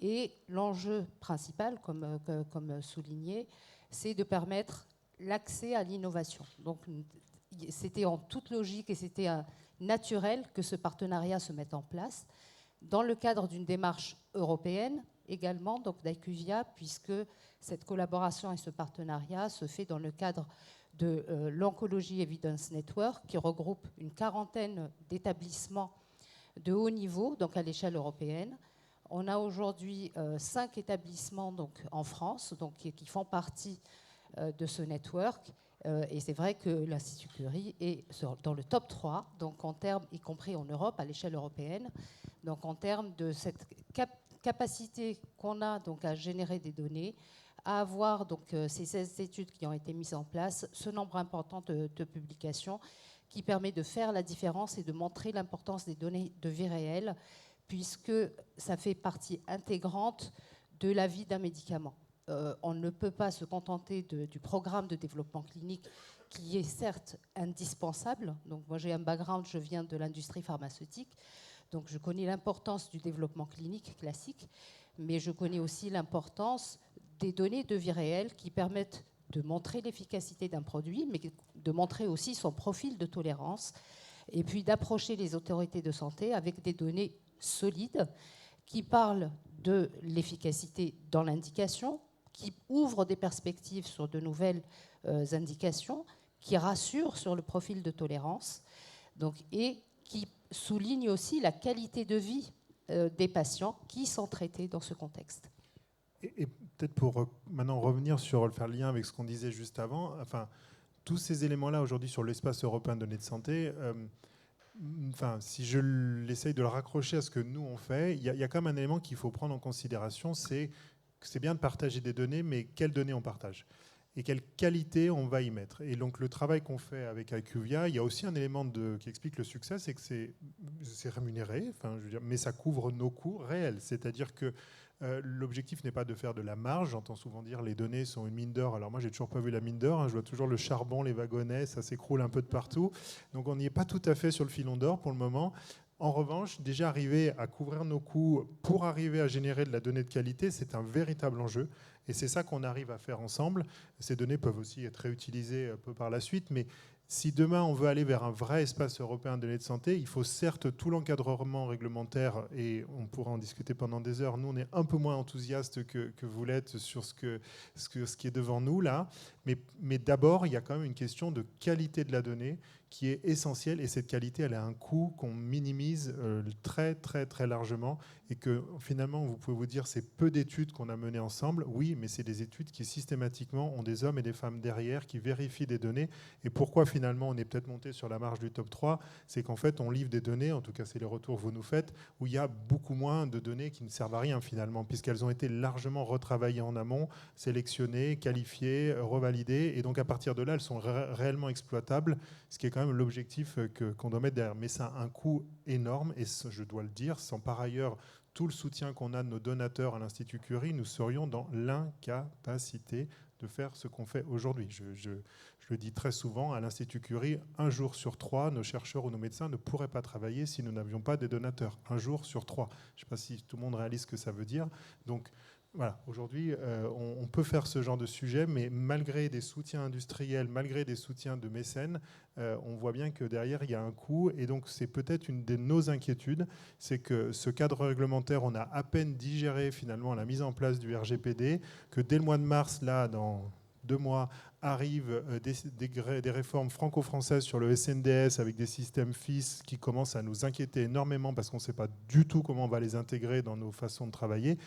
Et l'enjeu principal, comme souligné, c'est de permettre l'accès à l'innovation. Donc, c'était en toute logique et c'était naturel que ce partenariat se mette en place dans le cadre d'une démarche européenne également, donc d'IQVIA, puisque cette collaboration et ce partenariat se fait dans le cadre de l'Oncology Evidence Network, qui regroupe une quarantaine d'établissements de haut niveau, donc à l'échelle européenne. On a aujourd'hui 5 établissements donc, en France donc, qui font partie de ce network. Et c'est vrai que l'Institut Curie est dans le top 3, donc en termes, y compris en Europe, à l'échelle européenne. Donc en termes de cette capacité qu'on a donc, à générer des données, à avoir donc, ces 16 études qui ont été mises en place, ce nombre important de publications qui permet de faire la différence et de montrer l'importance des données de vie réelle, puisque ça fait partie intégrante de la vie d'un médicament. On ne peut pas se contenter du programme de développement clinique qui est certes indispensable. Donc moi j'ai un background, je viens de l'industrie pharmaceutique, donc je connais l'importance du développement clinique classique, mais je connais aussi l'importance des données de vie réelle qui permettent de montrer l'efficacité d'un produit, mais de montrer aussi son profil de tolérance, et puis d'approcher les autorités de santé avec des données solides qui parlent de l'efficacité dans l'indication, qui ouvrent des perspectives sur de nouvelles indications, qui rassurent sur le profil de tolérance, donc, et qui soulignent aussi la qualité de vie des patients qui sont traités dans ce contexte. Et peut-être pour maintenant revenir sur faire le lien avec ce qu'on disait juste avant, enfin, tous ces éléments-là aujourd'hui sur l'espace européen de données de santé, si je l'essaye de le raccrocher à ce que nous on fait, il y a quand même un élément qu'il faut prendre en considération, c'est que c'est bien de partager des données, mais quelles données on partage et quelle qualité on va y mettre. Et donc le travail qu'on fait avec IQVIA, il y a aussi un élément qui explique le succès, c'est que c'est rémunéré, mais ça couvre nos coûts réels. C'est-à-dire que L'objectif n'est pas de faire de la marge. J'entends souvent dire les données sont une mine d'or. Alors moi, j'ai toujours pas vu la mine d'or. Je vois toujours le charbon, les wagonnets, ça s'écroule un peu de partout. Donc on n'y est pas tout à fait sur le filon d'or pour le moment. En revanche, déjà arriver à couvrir nos coûts pour arriver à générer de la donnée de qualité, c'est un véritable enjeu. Et c'est ça qu'on arrive à faire ensemble. Ces données peuvent aussi être réutilisées un peu par la suite, mais si demain on veut aller vers un vrai espace européen de données de santé, il faut certes tout l'encadrement réglementaire, et on pourra en discuter pendant des heures. Nous, on est un peu moins enthousiastes que vous l'êtes sur ce qui est devant nous là. Mais d'abord, il y a quand même une question de qualité de la donnée qui est essentielle, et cette qualité, elle a un coût qu'on minimise très, très, très largement, et que finalement, vous pouvez vous dire, c'est peu d'études qu'on a menées ensemble. Oui, mais c'est des études qui systématiquement ont des hommes et des femmes derrière qui vérifient des données. Et pourquoi finalement on est peut-être monté sur la marge du top 3, c'est qu'en fait, on livre des données, en tout cas c'est les retours que vous nous faites, où il y a beaucoup moins de données qui ne servent à rien finalement, puisqu'elles ont été largement retravaillées en amont, sélectionnées, qualifiées, revalidées, et donc à partir de là, elles sont réellement exploitables, ce qui est quand même l'objectif qu'on doit mettre derrière. Mais ça a un coût énorme, et je dois le dire, sans par ailleurs tout le soutien qu'on a de nos donateurs à l'Institut Curie, nous serions dans l'incapacité de faire ce qu'on fait aujourd'hui. Je le dis très souvent, à l'Institut Curie, 1 jour sur 3, nos chercheurs ou nos médecins ne pourraient pas travailler si nous n'avions pas des donateurs. 1 jour sur 3. Je ne sais pas si tout le monde réalise ce que ça veut dire. Donc, voilà, aujourd'hui, on peut faire ce genre de sujet, mais malgré des soutiens industriels, malgré des soutiens de mécènes, on voit bien que derrière, il y a un coût. Et donc, c'est peut-être une de nos inquiétudes, c'est que ce cadre réglementaire, on a à peine digéré finalement la mise en place du RGPD, que dès le mois de mars, là, dans 2 mois, arrivent des réformes franco-françaises sur le SNDS avec des systèmes FIS qui commencent à nous inquiéter énormément parce qu'on ne sait pas du tout comment on va les intégrer dans nos façons de travailler.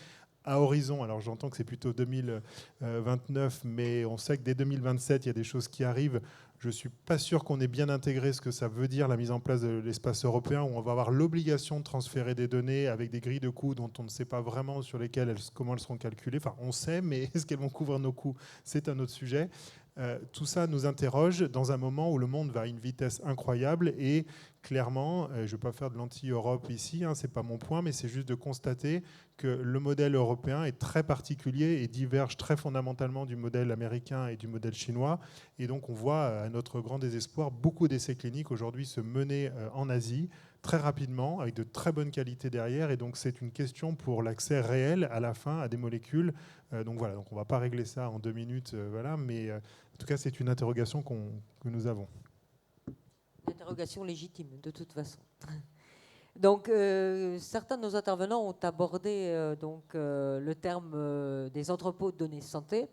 À horizon, alors j'entends que c'est plutôt 2029, mais on sait que dès 2027, il y a des choses qui arrivent. Je ne suis pas sûr qu'on ait bien intégré ce que ça veut dire, la mise en place de l'espace européen, où on va avoir l'obligation de transférer des données avec des grilles de coûts dont on ne sait pas vraiment sur lesquelles comment elles seront calculées. Enfin, on sait, mais est-ce qu'elles vont couvrir nos coûts? C'est un autre sujet. Tout ça nous interroge dans un moment où le monde va à une vitesse incroyable, et clairement, je ne vais pas faire de l'anti-Europe ici, ce n'est pas mon point, mais c'est juste de constater que le modèle européen est très particulier et diverge très fondamentalement du modèle américain et du modèle chinois. Et donc on voit, à notre grand désespoir, beaucoup d'essais cliniques aujourd'hui se mener en Asie très rapidement, avec de très bonnes qualités derrière. Et donc c'est une question pour l'accès réel à la fin à des molécules. Donc voilà, donc on ne va pas régler ça en 2 minutes, voilà, mais en tout cas c'est une interrogation que nous avons. Une interrogation légitime, de toute façon. Donc, certains de nos intervenants ont abordé le terme des entrepôts de données santé.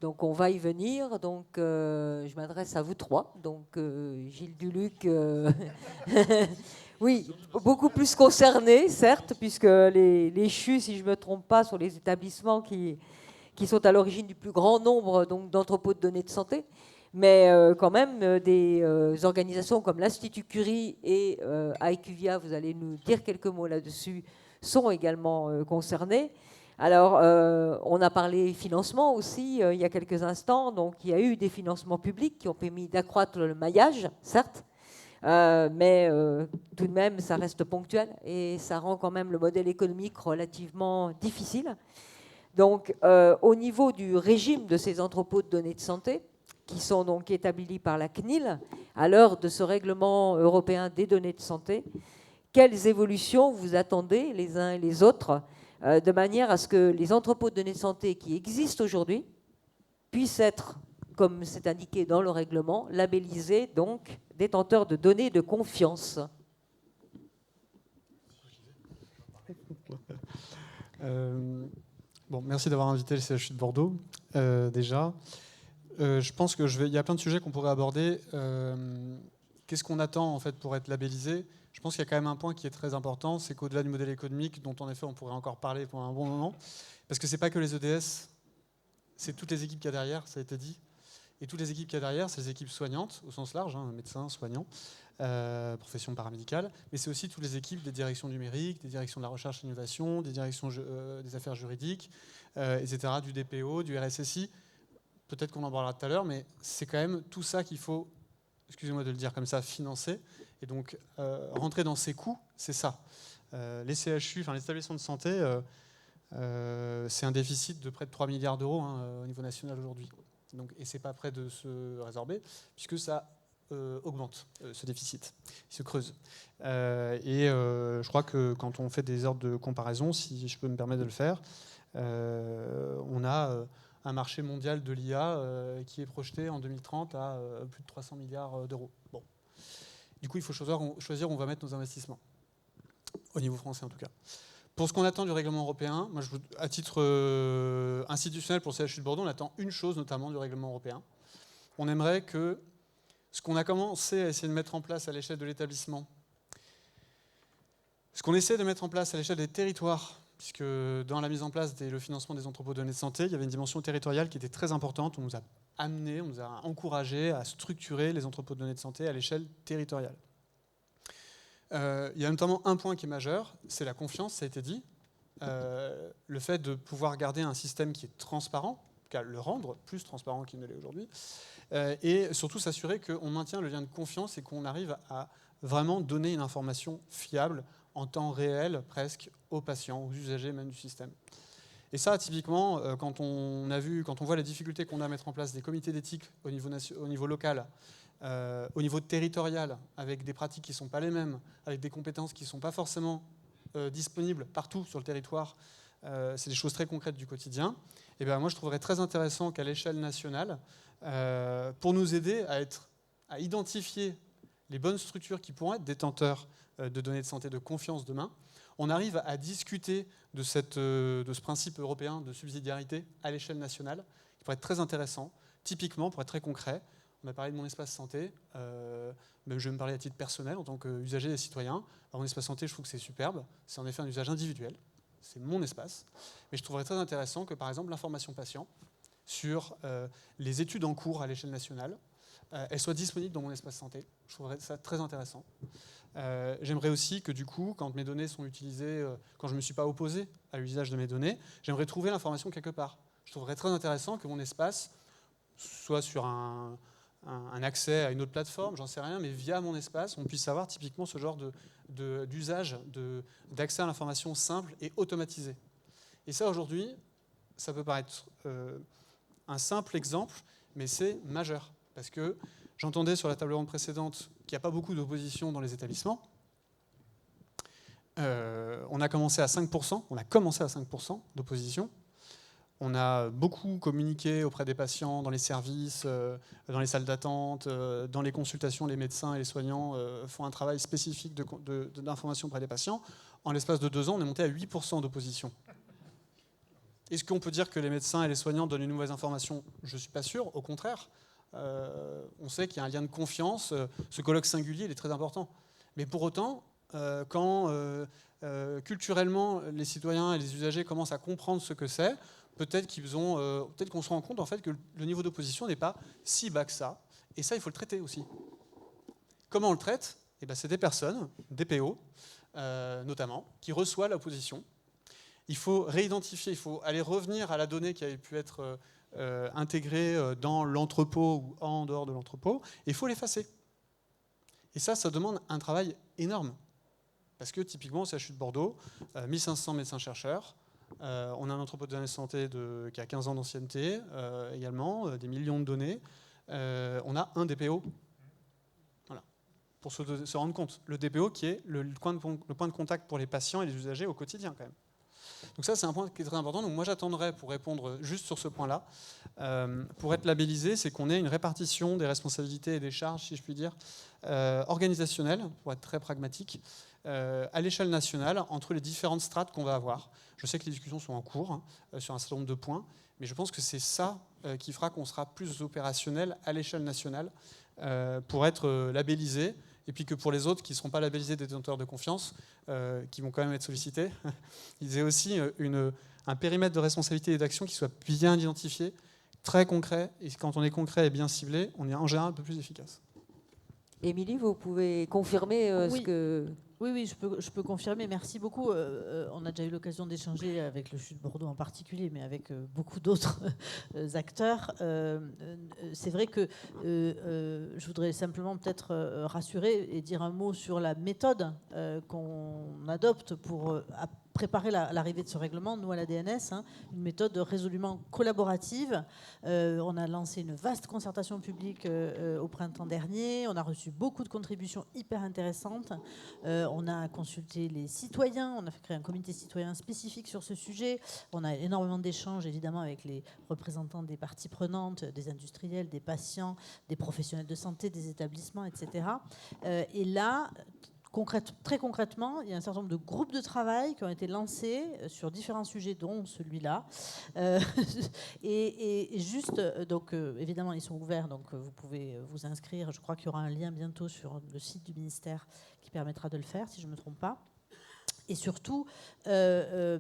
Donc, on va y venir. Donc, je m'adresse à vous 3. Donc, Gilles Duluc, oui, beaucoup plus concerné, certes, puisque les CHU, si je ne me trompe pas, sont les établissements qui sont à l'origine du plus grand nombre d'entrepôts de données de santé. Mais quand même, des organisations comme l'Institut Curie et IQVIA, vous allez nous dire quelques mots là-dessus, sont également concernées. Alors, on a parlé financement aussi il y a quelques instants. Donc, il y a eu des financements publics qui ont permis d'accroître le maillage, certes, mais tout de même, ça reste ponctuel et ça rend quand même le modèle économique relativement difficile. Donc, au niveau du régime de ces entrepôts de données de santé, qui sont donc établis par la CNIL, à l'heure de ce règlement européen des données de santé, quelles évolutions vous attendez les uns et les autres, de manière à ce que les entrepôts de données de santé qui existent aujourd'hui puissent être, comme c'est indiqué dans le règlement, labellisés, donc détenteurs de données de confiance? Bon, merci d'avoir invité le CHU de Bordeaux, déjà. Je pense qu'il y a plein de sujets qu'on pourrait aborder. Qu'est-ce qu'on attend en fait pour être labellisé? Je pense qu'il y a quand même un point qui est très important, c'est qu'au-delà du modèle économique, dont en effet on pourrait encore parler pendant un bon moment, parce que c'est pas que les EDS, c'est toutes les équipes qu'il y a derrière, ça a été dit. Et toutes les équipes qu'il y a derrière, c'est les équipes soignantes, au sens large, médecins, soignants, profession paramédicale, mais c'est aussi toutes les équipes des directions numériques, des directions de la recherche et l'innovation, des directions des affaires juridiques, etc., du DPO, du RSSI. Peut-être qu'on en parlera tout à l'heure, mais c'est quand même tout ça qu'il faut, excusez-moi de le dire comme ça, financer. Et donc, rentrer dans ces coûts, c'est ça. Les CHU, enfin les établissements de santé, C'est un déficit de près de 3 milliards d'euros au niveau national aujourd'hui. Et ce n'est pas prêt de se résorber, puisque ça augmente, ce déficit. Il se creuse. Je crois que quand on fait des ordres de comparaison, si je peux me permettre de le faire, on a un marché mondial de l'IA qui est projeté en 2030 à plus de 300 milliards d'euros. Bon. Du coup, il faut choisir où on va mettre nos investissements, au niveau français en tout cas. Pour ce qu'on attend du règlement européen, moi, à titre institutionnel pour le CHU de Bordeaux, on attend une chose notamment du règlement européen. On aimerait que ce qu'on a commencé à essayer de mettre en place à l'échelle de l'établissement, ce qu'on essaie de mettre en place à l'échelle des territoires, puisque dans la mise en place le financement des entrepôts de données de santé, il y avait une dimension territoriale qui était très importante. On nous a amené, on nous a encouragé à structurer les entrepôts de données de santé à l'échelle territoriale. Il y a notamment un point qui est majeur, c'est la confiance, ça a été dit. Le fait de pouvoir garder un système qui est transparent, le rendre plus transparent qu'il ne l'est aujourd'hui, et surtout s'assurer qu'on maintient le lien de confiance et qu'on arrive à vraiment donner une information fiable en temps réel, presque, aux patients, aux usagers même du système. Et ça, typiquement, quand on voit les difficultés qu'on a à mettre en place des comités d'éthique au niveau local, au niveau territorial, avec des pratiques qui ne sont pas les mêmes, avec des compétences qui ne sont pas forcément disponibles partout sur le territoire, c'est des choses très concrètes du quotidien. Et bien, moi, je trouverais très intéressant qu'à l'échelle nationale, pour nous aider à identifier les bonnes structures qui pourront être détenteurs de données de santé de confiance demain, on arrive à discuter de ce principe européen de subsidiarité à l'échelle nationale, qui pourrait être très intéressant. Typiquement, pour être très concret, on a parlé de mon espace santé, mais je vais me parler à titre personnel en tant qu'usager et citoyen. Alors, mon espace santé, je trouve que c'est superbe, c'est en effet un usage individuel, c'est mon espace, mais je trouverais très intéressant que, par exemple, l'information patient sur les études en cours à l'échelle nationale, elle soit disponible dans mon espace santé. Je trouverais ça très intéressant. J'aimerais aussi que du coup, quand mes données sont utilisées, quand je ne me suis pas opposé à l'usage de mes données, j'aimerais trouver l'information quelque part. Je trouverais très intéressant que mon espace soit sur un accès à une autre plateforme, j'en sais rien, mais via mon espace, on puisse avoir typiquement ce genre d'usage, d'accès à l'information simple et automatisé. Et ça, aujourd'hui, ça peut paraître un simple exemple, mais c'est majeur. Parce que j'entendais sur la table ronde précédente qu'il n'y a pas beaucoup d'opposition dans les établissements. On a commencé à 5% d'opposition. On a beaucoup communiqué auprès des patients, dans les services, dans les salles d'attente, dans les consultations. Les médecins et les soignants font un travail spécifique d'information auprès des patients. En l'espace de 2 ans, on est monté à 8% d'opposition. Est-ce qu'on peut dire que les médecins et les soignants donnent une mauvaise information? Je ne suis pas sûr, au contraire. On sait qu'il y a un lien de confiance. Ce colloque singulier, il est très important. Mais pour autant, quand culturellement les citoyens et les usagers commencent à comprendre ce que c'est, peut-être qu'on se rend compte en fait que le niveau d'opposition n'est pas si bas que ça. Et ça, il faut le traiter aussi. Comment on le traite? C'est des personnes, des PO notamment, qui reçoivent l'opposition. Il faut réidentifier, il faut aller revenir à la donnée qui avait pu être intégrée dans l'entrepôt ou en dehors de l'entrepôt, et il faut l'effacer. Et ça demande un travail énorme. Parce que typiquement, au CHU de Bordeaux, 1500 médecins-chercheurs, on a un entrepôt de données de santé qui a 15 ans d'ancienneté également, des millions de données. On a un DPO. Voilà. Pour se rendre compte. Le DPO qui est le point de contact pour les patients et les usagers au quotidien quand même. Donc ça, c'est un point qui est très important. Donc moi, j'attendrai, pour répondre juste sur ce point-là, pour être labellisé, c'est qu'on ait une répartition des responsabilités et des charges, si je puis dire, organisationnelles, pour être très pragmatique, à l'échelle nationale, entre les différentes strates qu'on va avoir. Je sais que les discussions sont en cours sur un certain nombre de points, mais je pense que c'est ça qui fera qu'on sera plus opérationnel à l'échelle nationale pour être labellisé. Et puis que pour les autres qui ne seront pas labellisés détenteurs de confiance, qui vont quand même être sollicités, ils aient aussi un périmètre de responsabilité et d'action qui soit bien identifié, très concret. Et quand on est concret et bien ciblé, on est en général un peu plus efficace. Émilie, vous pouvez confirmer ce que... Oui, je peux confirmer. Merci beaucoup. On a déjà eu l'occasion d'échanger avec le CHU de Bordeaux en particulier, mais avec beaucoup d'autres acteurs. C'est vrai que je voudrais simplement peut-être rassurer et dire un mot sur la méthode qu'on adopte pour préparé l'arrivée de ce règlement, nous à la DNS, une méthode résolument collaborative. On a lancé une vaste concertation publique au printemps dernier. On a reçu beaucoup de contributions hyper intéressantes. On a consulté les citoyens. On a créé un comité citoyen spécifique sur ce sujet. On a énormément d'échanges, évidemment, avec les représentants des parties prenantes, des industriels, des patients, des professionnels de santé, des établissements, etc. Et là, très concrètement, il y a un certain nombre de groupes de travail qui ont été lancés sur différents sujets, dont celui-là. Et juste, donc évidemment, ils sont ouverts, donc vous pouvez vous inscrire. Je crois qu'il y aura un lien bientôt sur le site du ministère qui permettra de le faire, si je ne me trompe pas. Et surtout, voilà,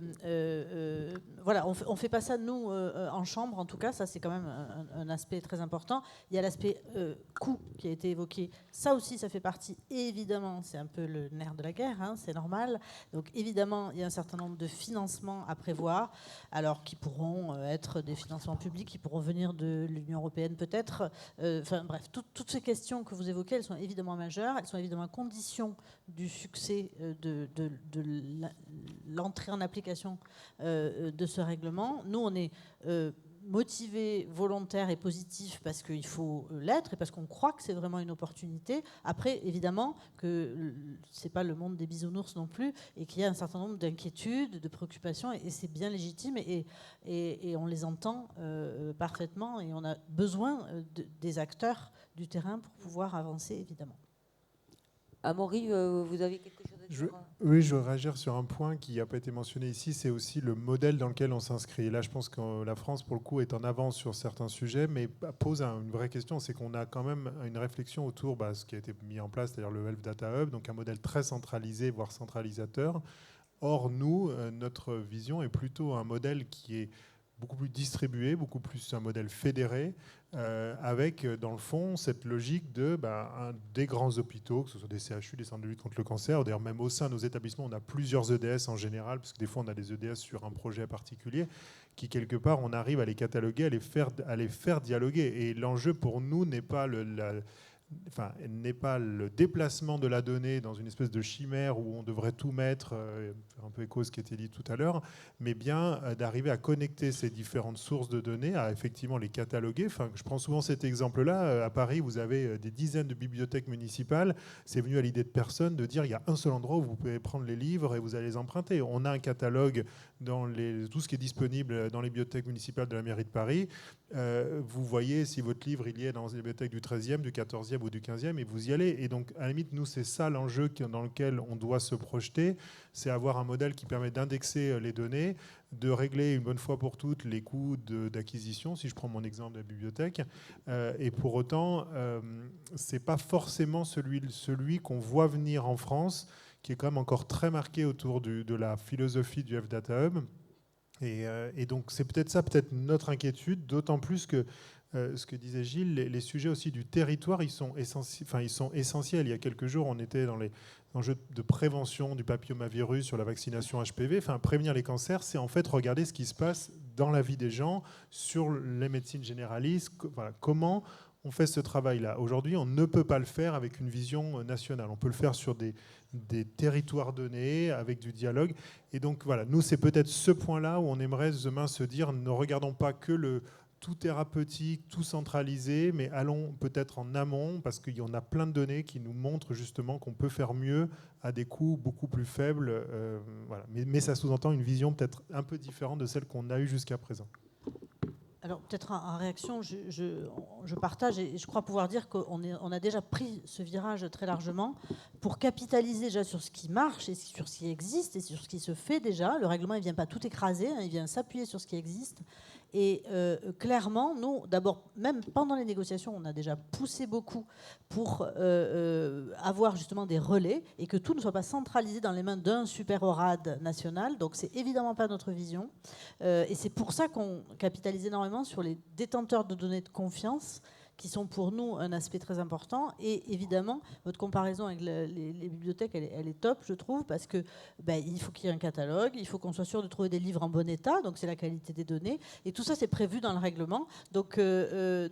on ne fait pas ça, nous, en chambre, en tout cas. Ça, c'est quand même un aspect très important. Il y a l'aspect coût qui a été évoqué. Ça aussi, ça fait partie, évidemment, c'est un peu le nerf de la guerre, c'est normal. Donc, évidemment, il y a un certain nombre de financements à prévoir, alors qui pourront être des financements publics, qui pourront venir de l'Union européenne, peut-être. Enfin, bref, toutes ces questions que vous évoquez, elles sont évidemment majeures. Elles sont évidemment conditions du succès de l'entrée en application de ce règlement. Nous, on est motivés, volontaires et positifs parce qu'il faut l'être et parce qu'on croit que c'est vraiment une opportunité. Après, évidemment, que c'est pas le monde des bisounours non plus et qu'il y a un certain nombre d'inquiétudes, de préoccupations et c'est bien légitime et on les entend parfaitement et on a besoin des acteurs du terrain pour pouvoir avancer, évidemment. Amaury, vous avez quelque chose à dire? Oui, je veux réagir sur un point qui n'a pas été mentionné ici, c'est aussi le modèle dans lequel on s'inscrit. Et là, je pense que la France, pour le coup, est en avance sur certains sujets, mais pose une vraie question, c'est qu'on a quand même une réflexion autour de ce qui a été mis en place, c'est-à-dire le Health Data Hub, donc un modèle très centralisé, voire centralisateur. Or, nous, notre vision est plutôt un modèle qui est beaucoup plus distribué, beaucoup plus un modèle fédéré, avec, dans le fond, cette logique des grands hôpitaux, que ce soit des CHU, des centres de lutte contre le cancer. D'ailleurs, même au sein de nos établissements, on a plusieurs EDS en général, parce que des fois, on a des EDS sur un projet particulier, qui, quelque part, on arrive à les cataloguer, à les faire dialoguer. Et l'enjeu, pour nous, n'est pas n'est pas le déplacement de la donnée dans une espèce de chimère où on devrait tout mettre, faire un peu écho à ce qui a été dit tout à l'heure, mais bien d'arriver à connecter ces différentes sources de données, à effectivement les cataloguer. Je prends souvent cet exemple-là. À Paris, vous avez des dizaines de bibliothèques municipales. C'est venu à l'idée de personne de dire il y a un seul endroit où vous pouvez prendre les livres et vous allez les emprunter. On a un catalogue dans tout ce qui est disponible dans les bibliothèques municipales de la mairie de Paris. Vous voyez si votre livre il y est dans les bibliothèques du 13e, du 14e ou du 15e et vous y allez. Et donc, à la limite, nous, c'est ça l'enjeu dans lequel on doit se projeter, c'est avoir un modèle qui permet d'indexer les données, de régler une bonne fois pour toutes les coûts d'acquisition, si je prends mon exemple de la bibliothèque. Et pour autant, c'est pas forcément celui qu'on voit venir en France, qui est quand même encore très marqué autour de la philosophie du Health Data Hub. Et donc, c'est peut-être notre inquiétude, d'autant plus que ce que disait Gilles, les sujets aussi du territoire, ils sont essentiels. Il y a quelques jours, on était dans les enjeux de prévention du papillomavirus, sur la vaccination HPV. Prévenir les cancers, c'est en fait regarder ce qui se passe dans la vie des gens, sur les médecines généralistes. Comment on fait ce travail-là. Aujourd'hui, on ne peut pas le faire avec une vision nationale. On peut le faire sur des territoires donnés, avec du dialogue. Et donc, voilà, nous, c'est peut-être ce point-là où on aimerait demain se dire, ne regardons pas que le tout thérapeutique, tout centralisé, mais allons peut-être en amont, parce qu'il y en a plein de données qui nous montrent justement qu'on peut faire mieux à des coûts beaucoup plus faibles. Voilà. Mais ça sous-entend une vision peut-être un peu différente de celle qu'on a eue jusqu'à présent. Alors peut-être en réaction, je partage et je crois pouvoir dire qu'on a déjà pris ce virage très largement pour capitaliser déjà sur ce qui marche et sur ce qui existe et sur ce qui se fait déjà. Le règlement, il ne vient pas tout écraser, il vient s'appuyer sur ce qui existe. Et clairement, nous, d'abord, même pendant les négociations, on a déjà poussé beaucoup pour avoir justement des relais et que tout ne soit pas centralisé dans les mains d'un super ORAD national. Donc, c'est évidemment pas notre vision. Et c'est pour ça qu'on capitalise énormément sur les détenteurs de données de confiance, qui sont pour nous un aspect très important. Et évidemment, votre comparaison avec les bibliothèques, elle est top, je trouve, parce que il faut qu'il y ait un catalogue, il faut qu'on soit sûr de trouver des livres en bon état, donc c'est la qualité des données. Et tout ça, c'est prévu dans le règlement. Donc je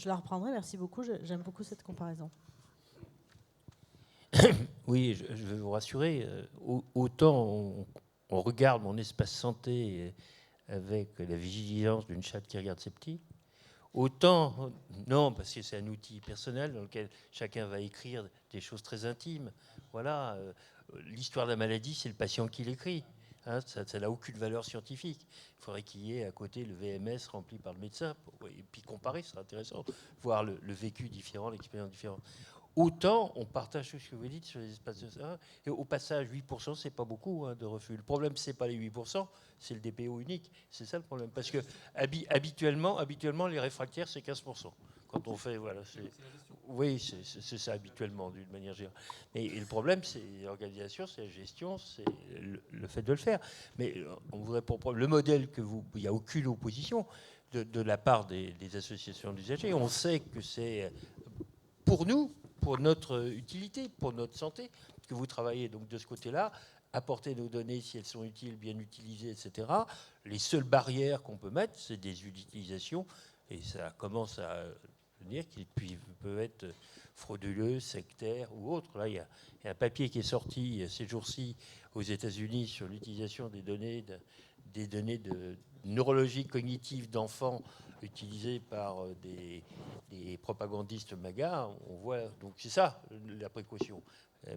la reprendrai, merci beaucoup, j'aime beaucoup cette comparaison. Oui, je vais vous rassurer, autant on regarde mon espace santé avec la vigilance d'une chatte qui regarde ses petits. Autant, non, parce que c'est un outil personnel dans lequel chacun va écrire des choses très intimes. Voilà, l'histoire de la maladie, c'est le patient qui l'écrit. Hein, ça n'a aucune valeur scientifique. Il faudrait qu'il y ait à côté le VMS rempli par le médecin. Et puis comparer, ce serait intéressant. Voir le vécu différent, l'expérience différente. Autant on partage tout ce que vous dites sur les espaces de ça. Et au passage, 8%, c'est pas beaucoup de refus. Le problème, c'est pas les 8%, c'est le DPO unique. C'est ça le problème. Parce que habituellement, les réfractaires, c'est 15%. Quand on fait, voilà, oui, c'est ça habituellement, d'une manière générale. Et le problème, c'est l'organisation, c'est la gestion, c'est le fait de le faire. Mais on voudrait pour le modèle il n'y a aucune opposition de la part des associations d'usagers. On sait que c'est pour nous, pour notre utilité, pour notre santé, que vous travaillez donc de ce côté-là, apporter nos données si elles sont utiles, bien utilisées, etc. Les seules barrières qu'on peut mettre, c'est des utilisations, et ça commence à venir, qui peuvent être frauduleux, sectaires ou autres. Là, il y a un papier qui est sorti ces jours-ci aux États-Unis sur l'utilisation des données de neurologie cognitive d'enfants utilisées par des propagandistes MAGA. On voit, donc c'est ça la précaution.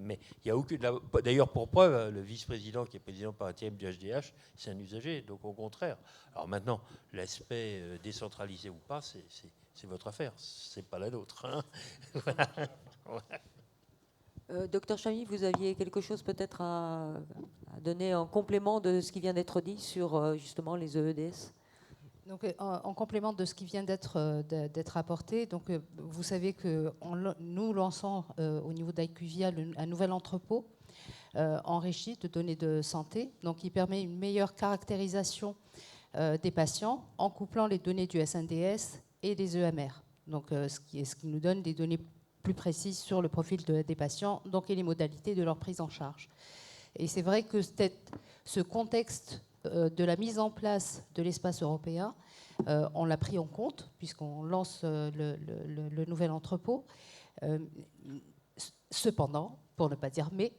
Mais il y a aucune. D'ailleurs, pour preuve, le vice-président qui est président par intérim du HDH, c'est un usager. Donc au contraire. Alors maintenant, l'aspect décentralisé ou pas, c'est votre affaire. C'est pas la nôtre. Hein. Voilà. Docteur Chamy, vous aviez quelque chose peut-être à donner en complément de ce qui vient d'être dit sur justement les EEDS? Donc, en complément de ce qui vient d'être apporté, donc, vous savez que nous lançons au niveau d'IQVIA un nouvel entrepôt enrichi de données de santé, donc qui permet une meilleure caractérisation des patients en couplant les données du SNDS et des EMR. Donc, ce qui nous donne des données plus précises sur le profil des patients, donc, et les modalités de leur prise en charge. Et c'est vrai que ce contexte de la mise en place de l'espace européen, on l'a pris en compte puisqu'on lance le nouvel entrepôt. Cependant, pour ne pas dire mais,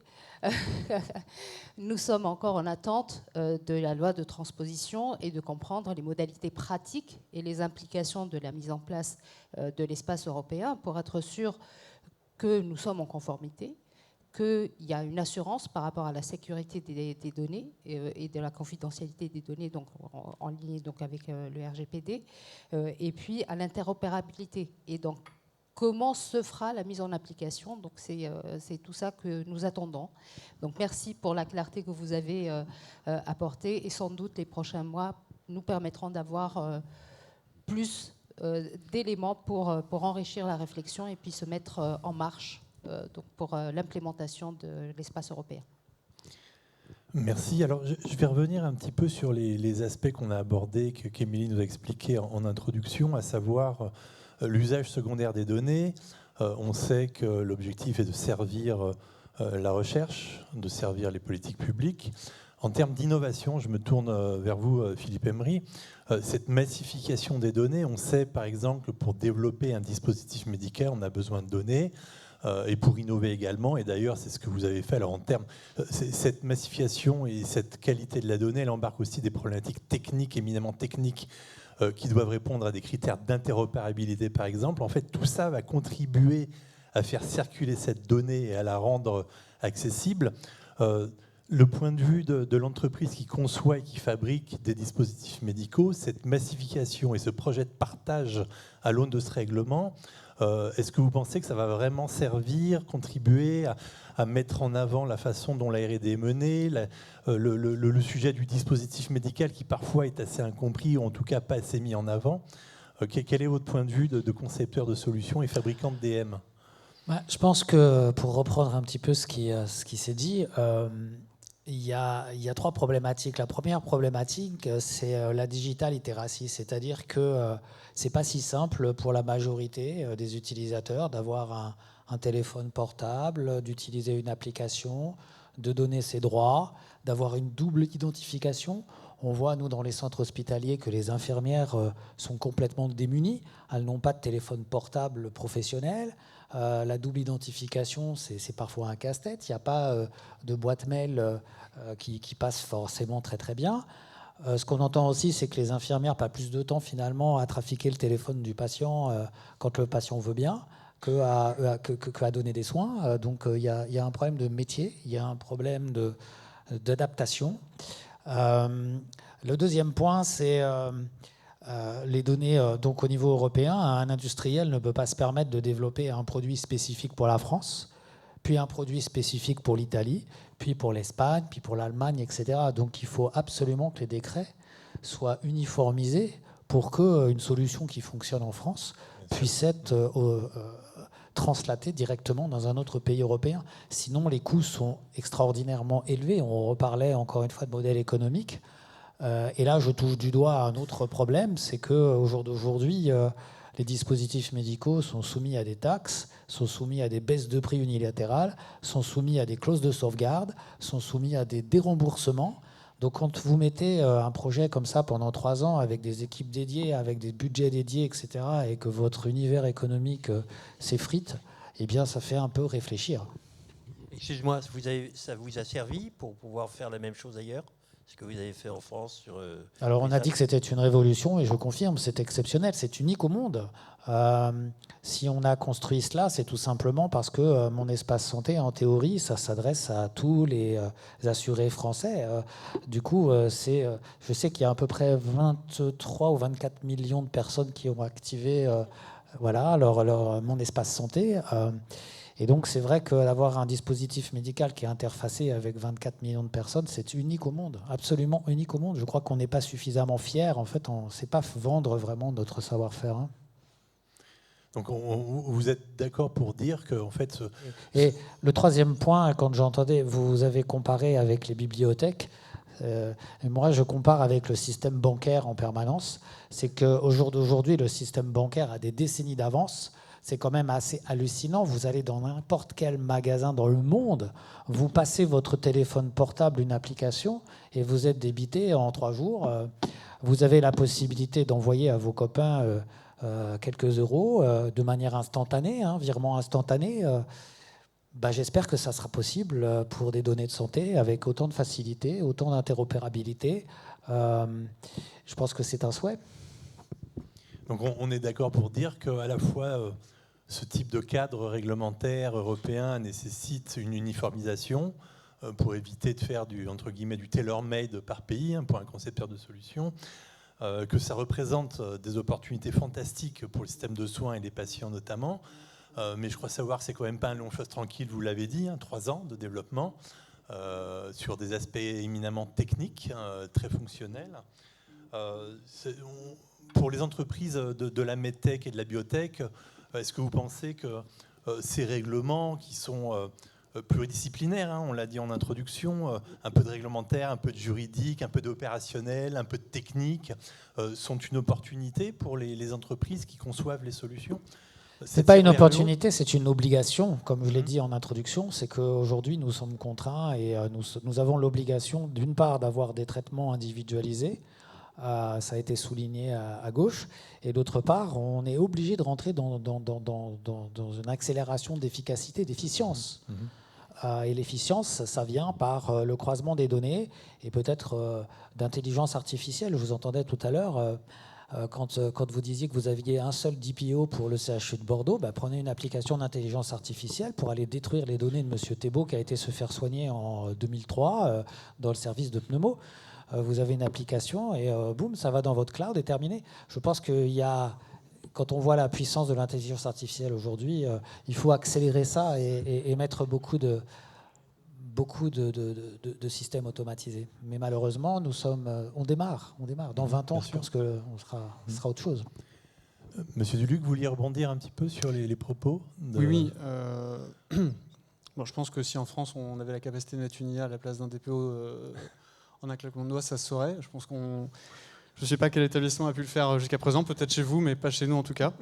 nous sommes encore en attente de la loi de transposition et de comprendre les modalités pratiques et les implications de la mise en place de l'espace européen pour être sûr que nous sommes en conformité, qu'il y a une assurance par rapport à la sécurité des données et de la confidentialité des données, donc en ligne donc avec le RGPD, et puis à l'interopérabilité. Et donc, comment se fera la mise en application? Donc, c'est tout ça que nous attendons. Donc, merci pour la clarté que vous avez apportée, et sans doute les prochains mois nous permettront d'avoir plus d'éléments pour enrichir la réflexion et puis se mettre en marche donc pour l'implémentation de l'espace européen. Merci. Alors, je vais revenir un petit peu sur les aspects qu'on a abordés, qu'Émilie nous a expliqués en introduction, à savoir l'usage secondaire des données. On sait que l'objectif est de servir la recherche, de servir les politiques publiques. En termes d'innovation, je me tourne vers vous, Philippe Emery. Cette massification des données, on sait par exemple que pour développer un dispositif médical, on a besoin de données. Et pour innover également, et d'ailleurs c'est ce que vous avez fait. Alors en termes, cette massification et cette qualité de la donnée, elle embarque aussi des problématiques techniques, éminemment techniques, qui doivent répondre à des critères d'interopérabilité par exemple. En fait, tout ça va contribuer à faire circuler cette donnée et à la rendre accessible. Le point de vue de l'entreprise qui conçoit et qui fabrique des dispositifs médicaux, cette massification et ce projet de partage à l'aune de ce règlement, est-ce que vous pensez que ça va vraiment servir, contribuer à mettre en avant la façon dont la R&D est menée, le sujet du dispositif médical qui parfois est assez incompris ou en tout cas pas assez mis en avant? Quel est votre point de vue de concepteur de solutions et fabricant de DM? Je pense que, pour reprendre un petit peu ce qui s'est dit, il y a trois problématiques. La première problématique, c'est la digital literacy, c'est-à-dire que c'est pas si simple pour la majorité des utilisateurs d'avoir un téléphone portable, d'utiliser une application, de donner ses droits, d'avoir une double identification. On voit, nous, dans les centres hospitaliers, que les infirmières sont complètement démunies. Elles n'ont pas de téléphone portable professionnel. La double identification, c'est parfois un casse-tête. Il n'y a pas de boîte mail qui passe forcément très très bien. Ce qu'on entend aussi, c'est que les infirmières passent plus de temps finalement à trafiquer le téléphone du patient quand le patient veut bien qu'à donner des soins. Donc il y a un problème de métier, il y a un problème d'adaptation. Le deuxième point, c'est les données. Donc au niveau européen, un industriel ne peut pas se permettre de développer un produit spécifique pour la France, puis un produit spécifique pour l'Italie, puis pour l'Espagne, puis pour l'Allemagne, etc. Donc il faut absolument que les décrets soient uniformisés pour qu'une solution qui fonctionne en France puisse être translatée directement dans un autre pays européen. Sinon, les coûts sont extraordinairement élevés. On reparlait encore une fois de modèle économique. Et là, je touche du doigt à un autre problème, c'est qu'au jour d'aujourd'hui, les dispositifs médicaux sont soumis à des taxes, sont soumis à des baisses de prix unilatérales, sont soumis à des clauses de sauvegarde, sont soumis à des déremboursements. Donc quand vous mettez un projet comme ça pendant 3 ans avec des équipes dédiées, avec des budgets dédiés, etc., et que votre univers économique s'effrite, eh bien ça fait un peu réfléchir. Excuse-moi, ça vous a servi pour pouvoir faire la même chose ailleurs ? Ce que vous avez fait en France sur... Alors on a dit que c'était une révolution et je confirme, c'est exceptionnel, c'est unique au monde. Si on a construit cela, c'est tout simplement parce que mon espace santé, en théorie, ça s'adresse à tous les assurés français. Du coup, je sais qu'il y a à peu près 23 ou 24 millions de personnes qui ont activé mon espace santé. Et donc, c'est vrai que d'avoir un dispositif médical qui est interfacé avec 24 millions de personnes, c'est unique au monde, absolument unique au monde. Je crois qu'on n'est pas suffisamment fiers. En fait, on ne sait pas vendre vraiment notre savoir-faire. Hein. Donc, vous êtes d'accord pour dire que, en fait... Et le troisième point, quand j'entendais, vous avez comparé avec les bibliothèques. Et moi, je compare avec le système bancaire en permanence. C'est qu'au jour d'aujourd'hui, le système bancaire a des décennies d'avance. C'est quand même assez hallucinant. Vous allez dans n'importe quel magasin dans le monde, vous passez votre téléphone portable, une application, et vous êtes débité en 3 jours. Vous avez la possibilité d'envoyer à vos copains quelques euros de manière instantanée, virement instantané. J'espère que ça sera possible pour des données de santé avec autant de facilité, autant d'interopérabilité. Je pense que c'est un souhait. Donc on est d'accord pour dire qu'à la fois ce type de cadre réglementaire européen nécessite une uniformisation pour éviter de faire entre guillemets du tailor-made par pays pour un concepteur de solution, que ça représente des opportunités fantastiques pour le système de soins et les patients notamment, mais je crois savoir que c'est quand même pas un long chose tranquille, vous l'avez dit, 3 ans de développement sur des aspects éminemment techniques, très fonctionnels. Pour les entreprises de la medtech et de la biotech, est-ce que vous pensez que ces règlements qui sont pluridisciplinaires, on l'a dit en introduction, un peu de réglementaire, un peu de juridique, un peu d'opérationnel, un peu de technique, sont une opportunité pour les entreprises qui conçoivent les solutions ? Ce n'est pas une opportunité, c'est une obligation. Comme je l'ai dit en introduction, c'est qu'aujourd'hui, nous sommes contraints et nous avons l'obligation, d'une part, d'avoir des traitements individualisés. Ça a été souligné à gauche. Et d'autre part, on est obligé de rentrer dans une accélération d'efficacité, d'efficience. Et l'efficience, ça vient par le croisement des données et peut-être d'intelligence artificielle. Je vous entendais tout à l'heure, quand vous disiez que vous aviez un seul DPO pour le CHU de Bordeaux, prenez une application d'intelligence artificielle pour aller détruire les données de M. Thébault qui a été se faire soigner en 2003 dans le service de pneumo. Vous avez une application et boum, ça va dans votre cloud et terminé. Je pense qu'il y a, quand on voit la puissance de l'intelligence artificielle aujourd'hui, il faut accélérer ça et mettre beaucoup de systèmes automatisés. Mais malheureusement, on démarre. Dans 20 ans, je pense que ce sera autre chose. Monsieur Duluc, vous vouliez rebondir un petit peu sur les propos Oui. Bon, je pense que si en France, on avait la capacité de mettre une IA à la place d'un DPO... en un claquement de doigts, ça se saurait. Je pense je ne sais pas quel établissement a pu le faire jusqu'à présent, peut-être chez vous, mais pas chez nous en tout cas.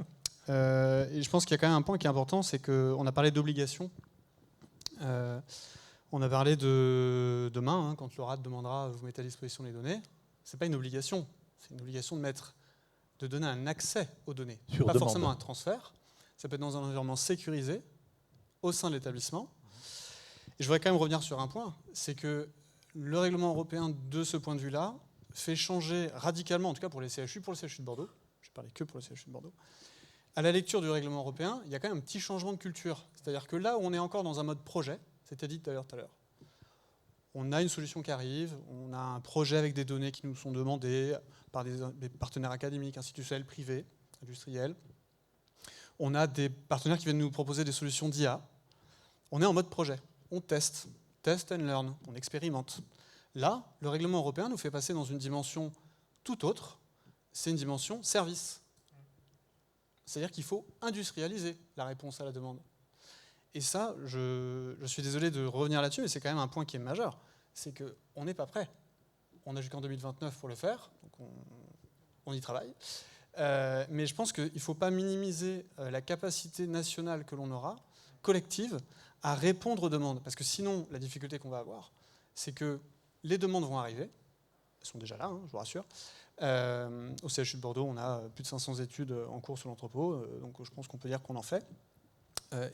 Et je pense qu'il y a quand même un point qui est important, c'est qu'on a parlé d'obligation. On a parlé de demain, quand le RAD demandera, vous mettez à disposition les données. c'est pas une obligation. C'est une obligation de donner un accès aux données. Sur Pas demande. forcément un transfert. Ça peut être dans un environnement sécurisé, au sein de l'établissement. Et je voudrais quand même revenir sur un point, c'est que le règlement européen, de ce point de vue-là, fait changer radicalement, en tout cas pour les CHU, pour le CHU de Bordeaux, je parlais que pour le CHU de Bordeaux, à la lecture du règlement européen, il y a quand même un petit changement de culture. C'est-à-dire que là où on est encore dans un mode projet, c'était dit tout à l'heure, on a une solution qui arrive, on a un projet avec des données qui nous sont demandées par des partenaires académiques, institutionnels, privés, industriels. On a des partenaires qui viennent nous proposer des solutions d'IA. On est en mode projet. On test and learn, on expérimente. Là, le règlement européen nous fait passer dans une dimension tout autre, c'est une dimension service. C'est-à-dire qu'il faut industrialiser la réponse à la demande. Et ça, je suis désolé de revenir là-dessus, mais c'est quand même un point qui est majeur. C'est qu'on n'est pas prêt. On a jusqu'en 2029 pour le faire, donc on y travaille. Mais je pense qu'il ne faut pas minimiser la capacité nationale que l'on aura, collective, à répondre aux demandes. Parce que sinon, la difficulté qu'on va avoir, c'est que les demandes vont arriver. Elles sont déjà là, hein, je vous rassure. Au CHU de Bordeaux, on a plus de 500 études en cours sur l'entrepôt, donc je pense qu'on peut dire qu'on en fait.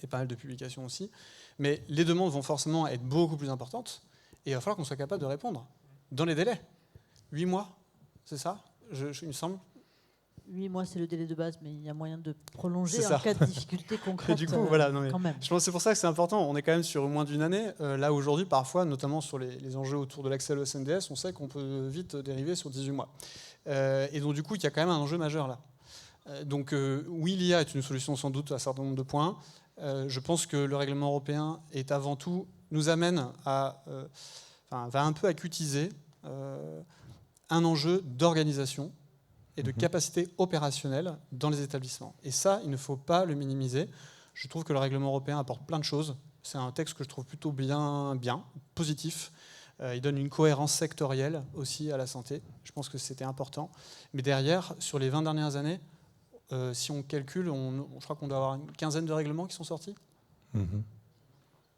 Et pas mal de publications aussi. Mais les demandes vont forcément être beaucoup plus importantes, et il va falloir qu'on soit capable de répondre dans les délais. 8 mois, c'est ça, il me semble. 8 mois, c'est le délai de base, mais il y a moyen de prolonger C'est en ça. cas de difficulté concrète. Et du coup, voilà, non, mais quand même. je pense que c'est pour ça que c'est important. On est quand même sur moins d'une année. Là, aujourd'hui, parfois, notamment sur les enjeux autour de l'accès à l'ESNDS, on sait qu'on peut vite dériver sur 18 mois. Et donc, du coup, il y a quand même un enjeu majeur là. Donc, oui, l'IA est une solution sans doute à un certain nombre de points. Je pense que le règlement européen est avant tout, nous amène à, va un peu acutiser un enjeu d'organisation et de capacité opérationnelle dans les établissements. Et ça, il ne faut pas le minimiser. Je trouve que le règlement européen apporte plein de choses. C'est un texte que je trouve plutôt bien, positif. Il donne une cohérence sectorielle aussi à la santé. Je pense que c'était important. Mais derrière, sur les 20 dernières années, si on calcule, je crois qu'on doit avoir une quinzaine de règlements qui sont sortis.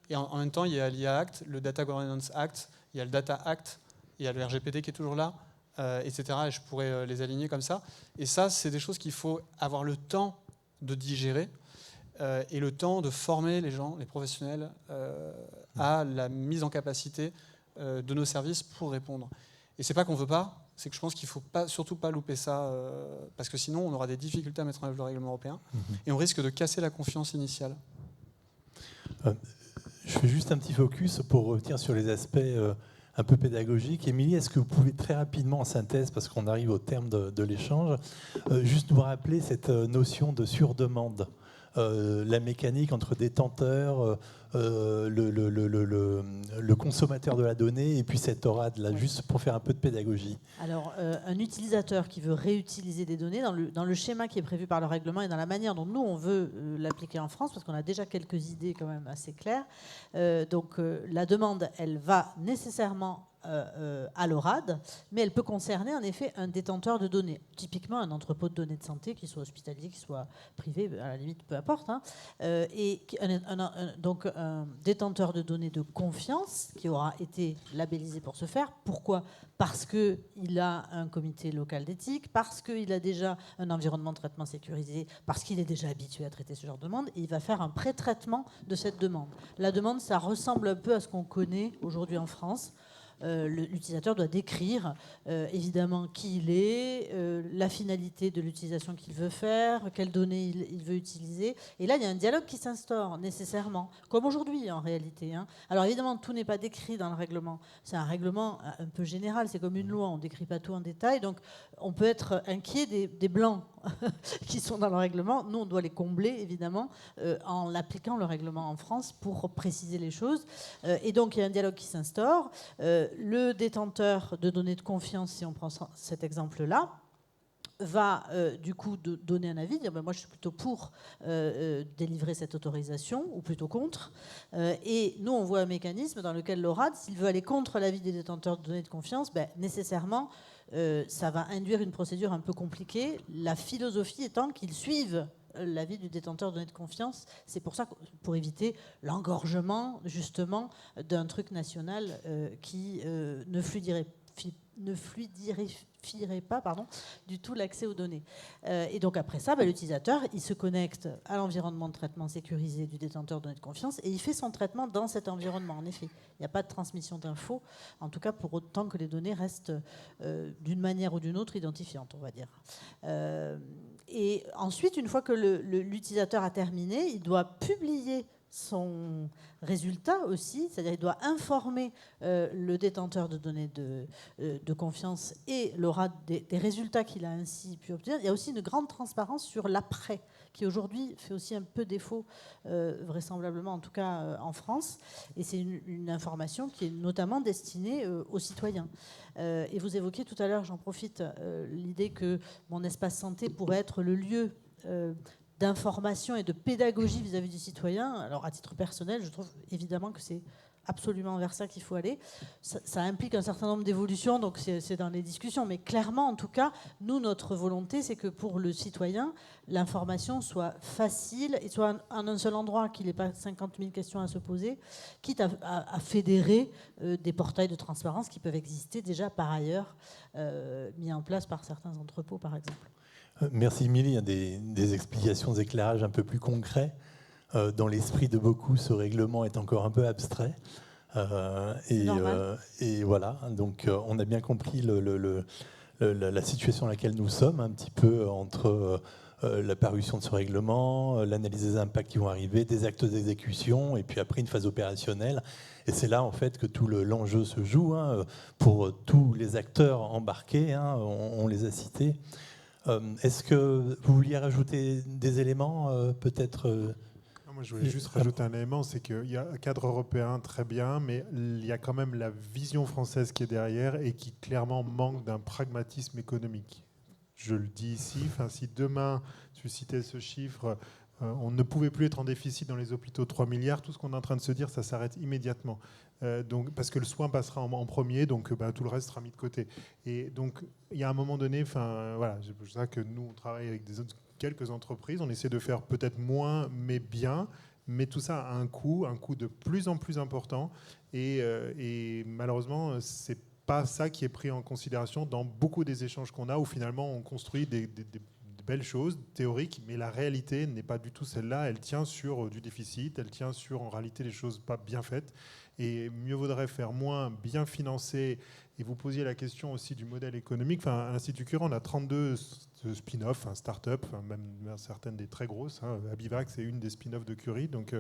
Et en même temps, il y a l'IA Act, le Data Governance Act, il y a le Data Act, il y a le RGPD qui est toujours là, etc. Et je pourrais les aligner comme ça. Et ça, c'est des choses qu'il faut avoir le temps de digérer et le temps de former les gens, les professionnels, à la mise en capacité de nos services pour répondre. Et c'est pas qu'on veut pas, c'est que je pense qu'il faut surtout pas louper ça, parce que sinon on aura des difficultés à mettre en œuvre le règlement européen et on risque de casser la confiance initiale. Je fais juste un petit focus pour revenir sur les aspects un peu pédagogiques. Émilie, est-ce que vous pouvez très rapidement, en synthèse, parce qu'on arrive au terme de l'échange, juste nous rappeler cette notion de surdemande, la mécanique entre détenteur, le consommateur de la donnée et puis cette ORAD, là, juste pour faire un peu de pédagogie. Alors, un utilisateur qui veut réutiliser des données, dans le schéma qui est prévu par le règlement et dans la manière dont nous, on veut l'appliquer en France, parce qu'on a déjà quelques idées quand même assez claires, donc la demande, elle va nécessairement à l'ORAD, mais elle peut concerner en effet un détenteur de données, typiquement un entrepôt de données de santé, qui soit hospitalier, qui soit privé, à la limite, peu importe, hein, et donc un détenteur de données de confiance qui aura été labellisé pour ce faire. Pourquoi ? Parce qu'il a un comité local d'éthique, parce qu'il a déjà un environnement de traitement sécurisé, parce qu'il est déjà habitué à traiter ce genre de demande, et il va faire un pré-traitement de cette demande. La demande, ça ressemble un peu à ce qu'on connaît aujourd'hui en France. L'utilisateur doit décrire évidemment qui il est, la finalité de l'utilisation qu'il veut faire, quelles données il veut utiliser. Et là, il y a un dialogue qui s'instaure nécessairement, comme aujourd'hui en réalité. Hein. Alors évidemment, tout n'est pas décrit dans le règlement. C'est un règlement un peu général, c'est comme une loi, on ne décrit pas tout en détail. Donc on peut être inquiet des blancs qui sont dans le règlement. Nous, on doit les combler, évidemment, en appliquant le règlement en France pour préciser les choses. Et donc, il y a un dialogue qui s'instaure. Le détenteur de données de confiance, si on prend cet exemple-là, va du coup donner un avis, dire ben, moi je suis plutôt pour délivrer cette autorisation ou plutôt contre. Et nous on voit un mécanisme dans lequel l'ORAD, s'il veut aller contre l'avis des détenteurs de données de confiance, ben, nécessairement ça va induire une procédure un peu compliquée. La philosophie étant qu'ils suivent l'avis du détenteur de données de confiance. C'est pour ça, pour éviter l'engorgement justement d'un truc national qui ne ne fluidifierait pas du tout l'accès aux données. Et donc après ça, l'utilisateur, il se connecte à l'environnement de traitement sécurisé du détenteur de données de confiance et il fait son traitement dans cet environnement. En effet, il n'y a pas de transmission d'infos, en tout cas pour autant que les données restent d'une manière ou d'une autre identifiantes, on va dire. Et ensuite, une fois que l'utilisateur a terminé, il doit publier son résultat aussi, c'est-à-dire il doit informer le détenteur de données de confiance et l'aura des résultats qu'il a ainsi pu obtenir. Il y a aussi une grande transparence sur l'après, qui aujourd'hui fait aussi un peu défaut, vraisemblablement en tout cas en France, et c'est une information qui est notamment destinée aux citoyens. Et vous évoquiez tout à l'heure, j'en profite, l'idée que mon espace santé pourrait être le lieu d'information et de pédagogie vis-à-vis du citoyen. Alors, à titre personnel, je trouve évidemment que c'est absolument vers ça qu'il faut aller. Ça implique un certain nombre d'évolutions, donc c'est dans les discussions. Mais clairement, en tout cas, nous, notre volonté, c'est que pour le citoyen, l'information soit facile et soit en un seul endroit, qu'il n'ait pas 50 000 questions à se poser, quitte à fédérer des portails de transparence qui peuvent exister déjà par ailleurs, mis en place par certains entrepôts, par exemple. Merci Émilie, il y a des explications, des éclairages un peu plus concrets. Dans l'esprit de beaucoup, ce règlement est encore un peu abstrait. Et voilà, donc on a bien compris la situation dans laquelle nous sommes, un petit peu entre la parution de ce règlement, l'analyse des impacts qui vont arriver, des actes d'exécution, et puis après une phase opérationnelle. Et c'est là en fait que tout l'enjeu se joue, pour tous les acteurs embarqués, on les a cités. Est-ce que vous vouliez rajouter des éléments, peut-être Moi, je voulais juste rajouter un élément, c'est qu'il y a un cadre européen très bien, mais il y a quand même la vision française qui est derrière et qui clairement manque d'un pragmatisme économique. Je le dis ici, si demain, tu citais ce chiffre, on ne pouvait plus être en déficit dans les hôpitaux 3 milliards, tout ce qu'on est en train de se dire, ça s'arrête immédiatement. Donc, parce que le soin passera en premier, donc tout le reste sera mis de côté. Et donc, il y a un moment donné, voilà, c'est pour ça que nous, on travaille avec quelques entreprises, on essaie de faire peut-être moins, mais bien, mais tout ça a un coût de plus en plus important, et malheureusement, c'est pas ça qui est pris en considération dans beaucoup des échanges qu'on a, où finalement on construit des belles choses théoriques, mais la réalité n'est pas du tout celle-là. Elle tient sur du déficit, elle tient sur en réalité des choses pas bien faites. Et mieux vaudrait faire moins, bien financé. Et vous posiez la question aussi du modèle économique. À l'Institut Curie, on a 32 spin-offs, start-up, même certaines des très grosses. Abivax, c'est une des spin-offs de Curie. Donc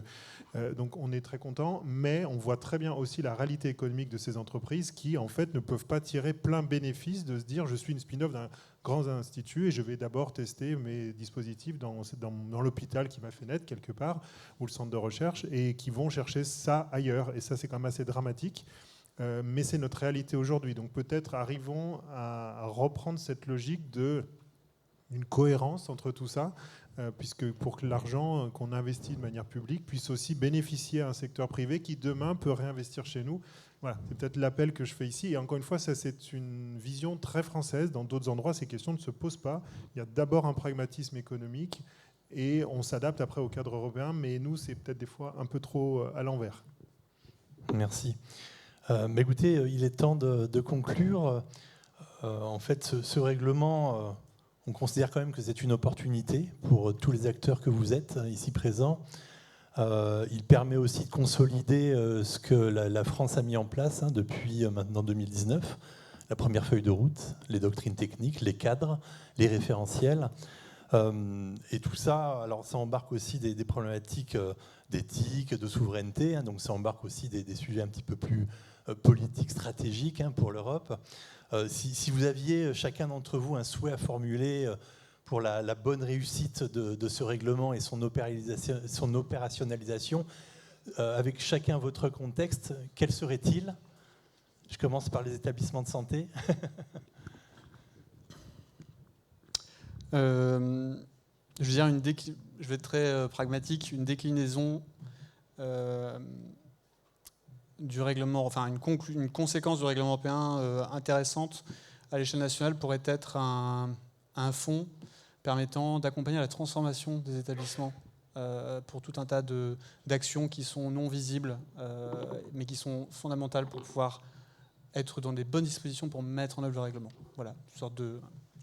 on est très content. Mais on voit très bien aussi la réalité économique de ces entreprises qui, en fait, ne peuvent pas tirer plein bénéfice de se dire je suis une spin-off d'un grand institut et je vais d'abord tester mes dispositifs dans l'hôpital qui m'a fait naître quelque part, ou le centre de recherche, et qui vont chercher ça ailleurs. Et ça, c'est quand même assez dramatique. Mais c'est notre réalité aujourd'hui. Donc peut-être arrivons à reprendre cette logique d'une cohérence entre tout ça, puisque pour que l'argent qu'on investit de manière publique puisse aussi bénéficier à un secteur privé qui demain peut réinvestir chez nous. Voilà, c'est peut-être l'appel que je fais ici. Et encore une fois, ça, c'est une vision très française. Dans d'autres endroits, ces questions ne se posent pas. Il y a d'abord un pragmatisme économique et on s'adapte après au cadre européen. Mais nous, c'est peut-être des fois un peu trop à l'envers. Merci. Mais écoutez, il est temps de conclure. En fait, ce règlement, on considère quand même que c'est une opportunité pour tous les acteurs que vous êtes ici présents. Il permet aussi de consolider ce que la France a mis en place depuis maintenant 2019. La première feuille de route, les doctrines techniques, les cadres, les référentiels. Et tout ça, alors ça embarque aussi des problématiques d'éthique, de souveraineté. Donc ça embarque aussi des sujets un petit peu plus politiques, stratégiques pour l'Europe. Si vous aviez chacun d'entre vous un souhait à formuler pour la bonne réussite de ce règlement et son opérationnalisation, avec chacun votre contexte, quel serait-il ? Je commence par les établissements de santé. Je veux dire, je vais être très pragmatique, une déclinaison du règlement, enfin une conséquence du règlement européen intéressante à l'échelle nationale pourrait être un fonds permettant d'accompagner la transformation des établissements pour tout un tas d'actions qui sont non visibles, mais qui sont fondamentales pour pouvoir être dans des bonnes dispositions pour mettre en œuvre le règlement. Voilà, une sorte de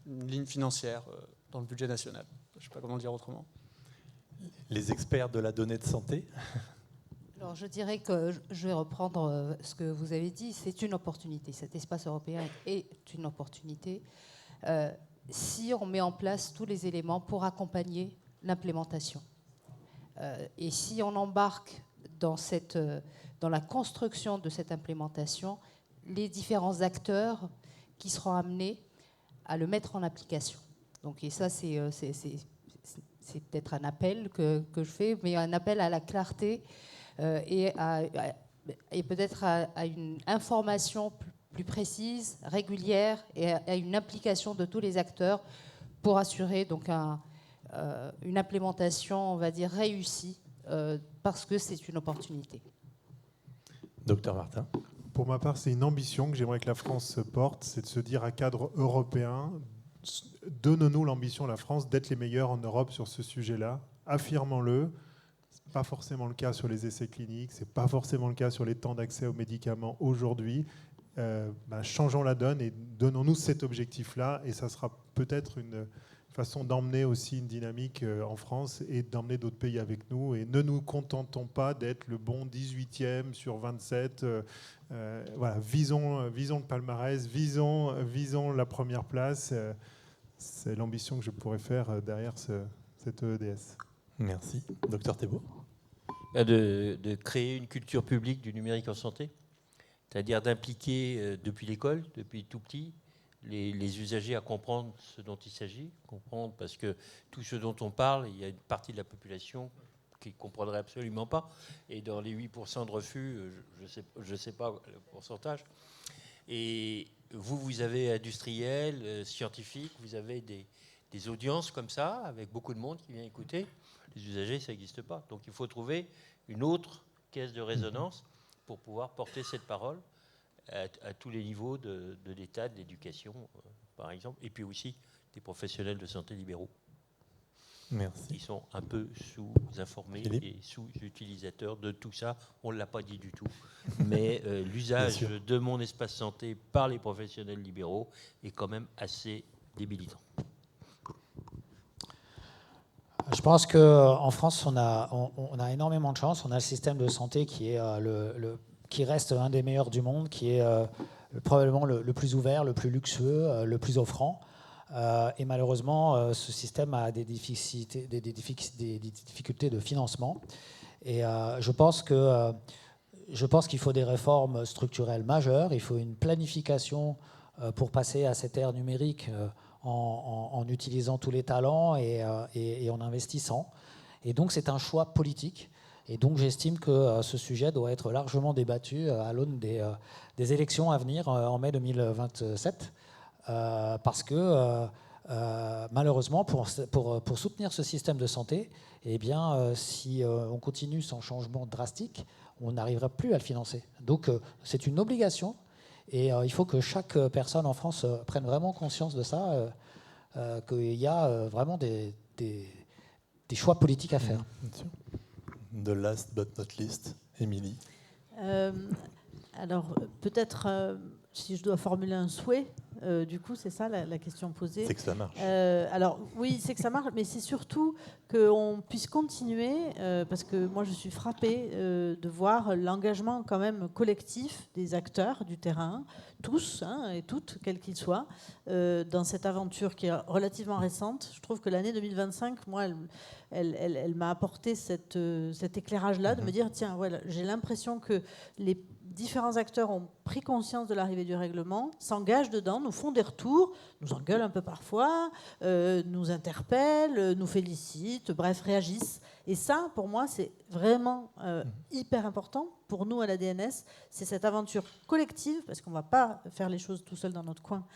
ligne financière dans le budget national. Je ne sais pas comment dire autrement. Les experts de la donnée de santé. Alors, je dirais que je vais reprendre ce que vous avez dit. C'est une opportunité. Cet espace européen est une opportunité. Si on met en place tous les éléments pour accompagner l'implémentation. Et si on embarque dans la construction de cette implémentation les différents acteurs qui seront amenés à le mettre en application. Donc, et ça, c'est peut-être un appel que je fais, mais un appel à la clarté et peut-être à une information plus précise, régulière, et à une implication de tous les acteurs pour assurer donc une implémentation, on va dire, réussie, parce que c'est une opportunité. Docteur Martin. Pour ma part, c'est une ambition que j'aimerais que la France se porte, c'est de se dire à cadre européen, donnons-nous l'ambition, la France, d'être les meilleurs en Europe sur ce sujet-là, affirmons-le. Ce n'est pas forcément le cas sur les essais cliniques, ce n'est pas forcément le cas sur les temps d'accès aux médicaments aujourd'hui. Changeons la donne et donnons-nous cet objectif-là, et ça sera peut-être une façon d'emmener aussi une dynamique en France et d'emmener d'autres pays avec nous. Et ne nous contentons pas d'être le bon 18e sur 27. Voilà, visons le palmarès, visons la première place. C'est l'ambition que je pourrais faire derrière cette EEDS. Merci. Docteur Thébault. De créer une culture publique du numérique en santé, c'est-à-dire d'impliquer depuis l'école, depuis tout petit, les usagers à comprendre ce dont il s'agit, comprendre, parce que tout ce dont on parle, il y a une partie de la population qui ne comprendrait absolument pas, et dans les 8% de refus, je ne sais pas le pourcentage. Et vous avez industriels, scientifiques, vous avez des audiences comme ça, avec beaucoup de monde qui vient écouter. Les usagers, ça n'existe pas. Donc il faut trouver une autre caisse de résonance pour pouvoir porter cette parole à tous les niveaux de l'État, de l'éducation, par exemple, et puis aussi des professionnels de santé libéraux. Merci. Qui sont un peu sous-informés et sous-utilisateurs de tout ça. On ne l'a pas dit du tout. Mais l'usage de mon espace santé par les professionnels libéraux est quand même assez débilitant. Je pense qu'en France, on a énormément de chance. On a le système de santé qui est qui reste un des meilleurs du monde, qui est probablement le plus ouvert, le plus luxueux, le plus offrant. Et malheureusement, ce système a des difficultés de financement. Et je pense qu'il faut des réformes structurelles majeures. Il faut une planification pour passer à cette ère numérique en utilisant tous les talents et en investissant. Et donc, c'est un choix politique. Et donc j'estime que ce sujet doit être largement débattu à l'aune des élections à venir en mai 2027, parce que malheureusement, pour soutenir ce système de santé, eh bien, si on continue sans changement drastique, on n'arrivera plus à le financer. Donc c'est une obligation, et il faut que chaque personne en France prenne vraiment conscience de ça, qu'il y a vraiment des choix politiques à faire. Bien sûr. The last but not least, Émilie. Alors, peut-être, si je dois formuler un souhait, du coup, c'est ça la question posée. C'est que ça marche. Alors, oui, c'est que ça marche, mais c'est surtout qu'on puisse continuer, parce que moi, je suis frappée de voir l'engagement quand même collectif des acteurs du terrain, tous et toutes, quels qu'ils soient, dans cette aventure qui est relativement récente. Je trouve que l'année 2025, moi, elle m'a apporté cet éclairage-là, de me dire, tiens, voilà, j'ai l'impression que les différents acteurs ont pris conscience de l'arrivée du règlement, s'engagent dedans, nous font des retours, nous engueulent un peu parfois, nous interpellent, nous félicitent, bref, réagissent. Et ça, pour moi, c'est vraiment hyper important. Pour nous, à la DNS, c'est cette aventure collective, parce qu'on ne va pas faire les choses tout seul dans notre coin,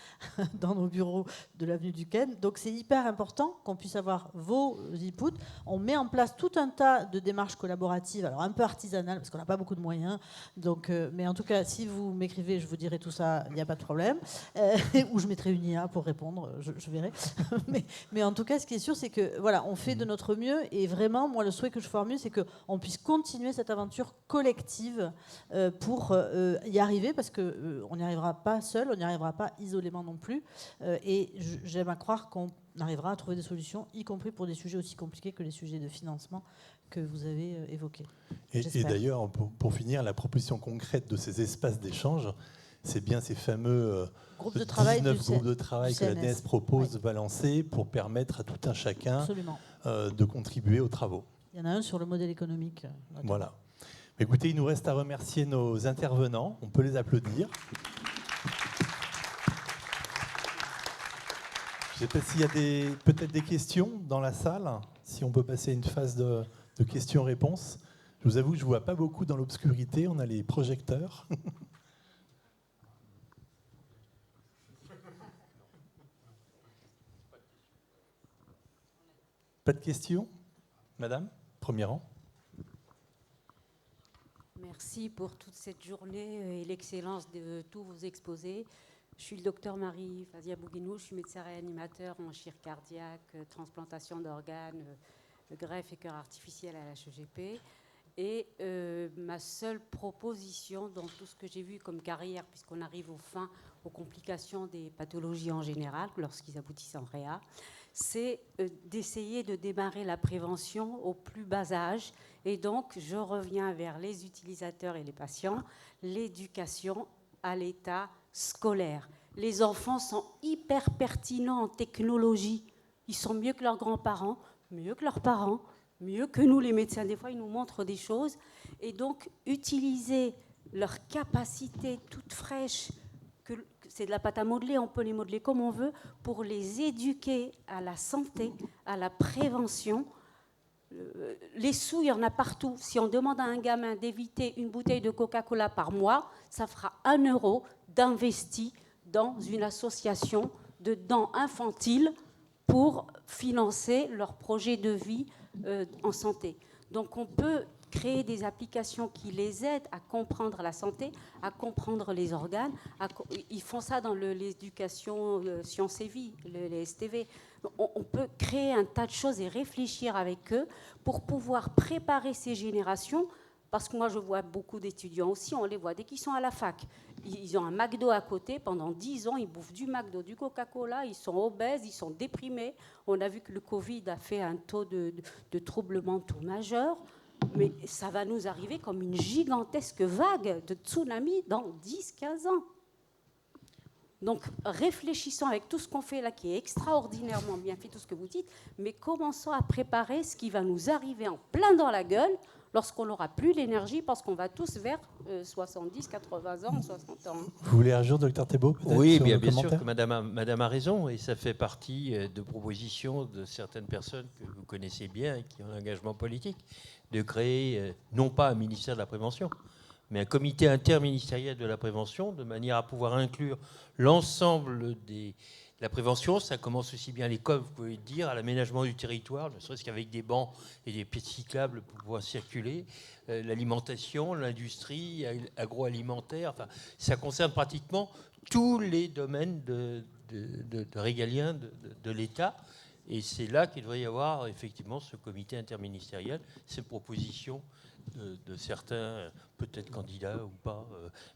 dans nos bureaux de l'avenue du Ken. Donc, c'est hyper important qu'on puisse avoir vos inputs. On met en place tout un tas de démarches collaboratives, alors un peu artisanales, parce qu'on n'a pas beaucoup de moyens. Donc, mais en tout cas, si vous m'écrivez, je vous dirai tout ça, il n'y a pas de problème. Ou je mettrai une IA pour répondre, je verrai. mais en tout cas, ce qui est sûr, c'est que voilà, on fait de notre mieux. Et vraiment, moi, le souhait que je formule, c'est qu'on puisse continuer cette aventure collective pour y arriver, parce qu'on n'y arrivera pas seul, on n'y arrivera pas isolément non plus. Et j'aime à croire qu'on arrivera à trouver des solutions, y compris pour des sujets aussi compliqués que les sujets de financement que vous avez évoqués. Et d'ailleurs, pour finir, la proposition concrète de ces espaces d'échange, c'est bien ces fameux groupes de travail 19 groupes de travail que la DNES propose de balancer pour permettre à tout un chacun de contribuer aux travaux. Il y en a un sur le modèle économique. Voilà. Écoutez, il nous reste à remercier nos intervenants. On peut les applaudir. Je ne sais pas s'il y a peut-être des questions dans la salle, si on peut passer une phase de questions-réponses. Je vous avoue que je ne vois pas beaucoup dans l'obscurité, on a les projecteurs. Pas de questions? Madame, premier rang. Merci pour toute cette journée et l'excellence de tous vos exposés. Je suis le docteur Marie-Fazia Bouguinou, je suis médecin réanimateur en chirurgie cardiaque, transplantation d'organes, greffe et cœur artificiel à la HEGP. Et ma seule proposition dans tout ce que j'ai vu comme carrière, puisqu'on arrive aux complications des pathologies en général, lorsqu'ils aboutissent en réa, c'est d'essayer de démarrer la prévention au plus bas âge. Et donc, je reviens vers les utilisateurs et les patients, l'éducation à l'état scolaire. Les enfants sont hyper pertinents en technologie. Ils sont mieux que leurs grands-parents, mieux que leurs parents, mieux que nous les médecins. Des fois, ils nous montrent des choses. Et donc, utiliser leur capacité toute fraîche, c'est de la pâte à modeler, on peut les modeler comme on veut, pour les éduquer à la santé, à la prévention. Les sous, il y en a partout. Si on demande à un gamin d'éviter une bouteille de Coca-Cola par mois, ça fera 1 euro d'investi dans une association de dents infantiles pour financer leur projet de vie en santé. Donc on peut créer des applications qui les aident à comprendre la santé, à comprendre les organes. Ils font ça dans l'éducation sciences et vie, les STV. On peut créer un tas de choses et réfléchir avec eux pour pouvoir préparer ces générations. Parce que moi, je vois beaucoup d'étudiants aussi, on les voit dès qu'ils sont à la fac. Ils ont un McDo à côté, pendant 10 ans, ils bouffent du McDo, du Coca-Cola, ils sont obèses, ils sont déprimés. On a vu que le Covid a fait un taux de troubles mentaux majeurs, mais ça va nous arriver comme une gigantesque vague de tsunami dans 10-15 ans. Donc, réfléchissons avec tout ce qu'on fait là, qui est extraordinairement bien fait, tout ce que vous dites, mais commençons à préparer ce qui va nous arriver en plein dans la gueule lorsqu'on n'aura plus l'énergie, parce qu'on va tous vers 70, 80 ans, 60 ans. Vous voulez réagir, docteur Thébault? Oui, bien sûr que madame a raison, et ça fait partie de propositions de certaines personnes que vous connaissez bien et qui ont un engagement politique, de créer, non pas un ministère de la prévention, mais un comité interministériel de la prévention, de manière à pouvoir inclure l'ensemble de la prévention. Ça commence aussi bien à l'école, vous pouvez le dire, à l'aménagement du territoire, ne serait-ce qu'avec des bancs et des pistes cyclables pour pouvoir circuler, l'alimentation, l'industrie agroalimentaire, enfin, ça concerne pratiquement tous les domaines de régaliens de l'État. Et c'est là qu'il devrait y avoir effectivement ce comité interministériel, ces propositions de certains, peut-être candidats ou pas,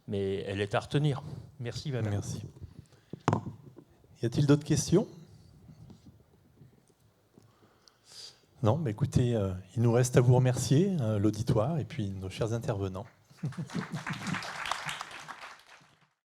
mais elle est à retenir. Merci, madame. Merci. Y a-t-il d'autres questions? Non, mais écoutez, il nous reste à vous remercier, l'auditoire, et puis nos chers intervenants.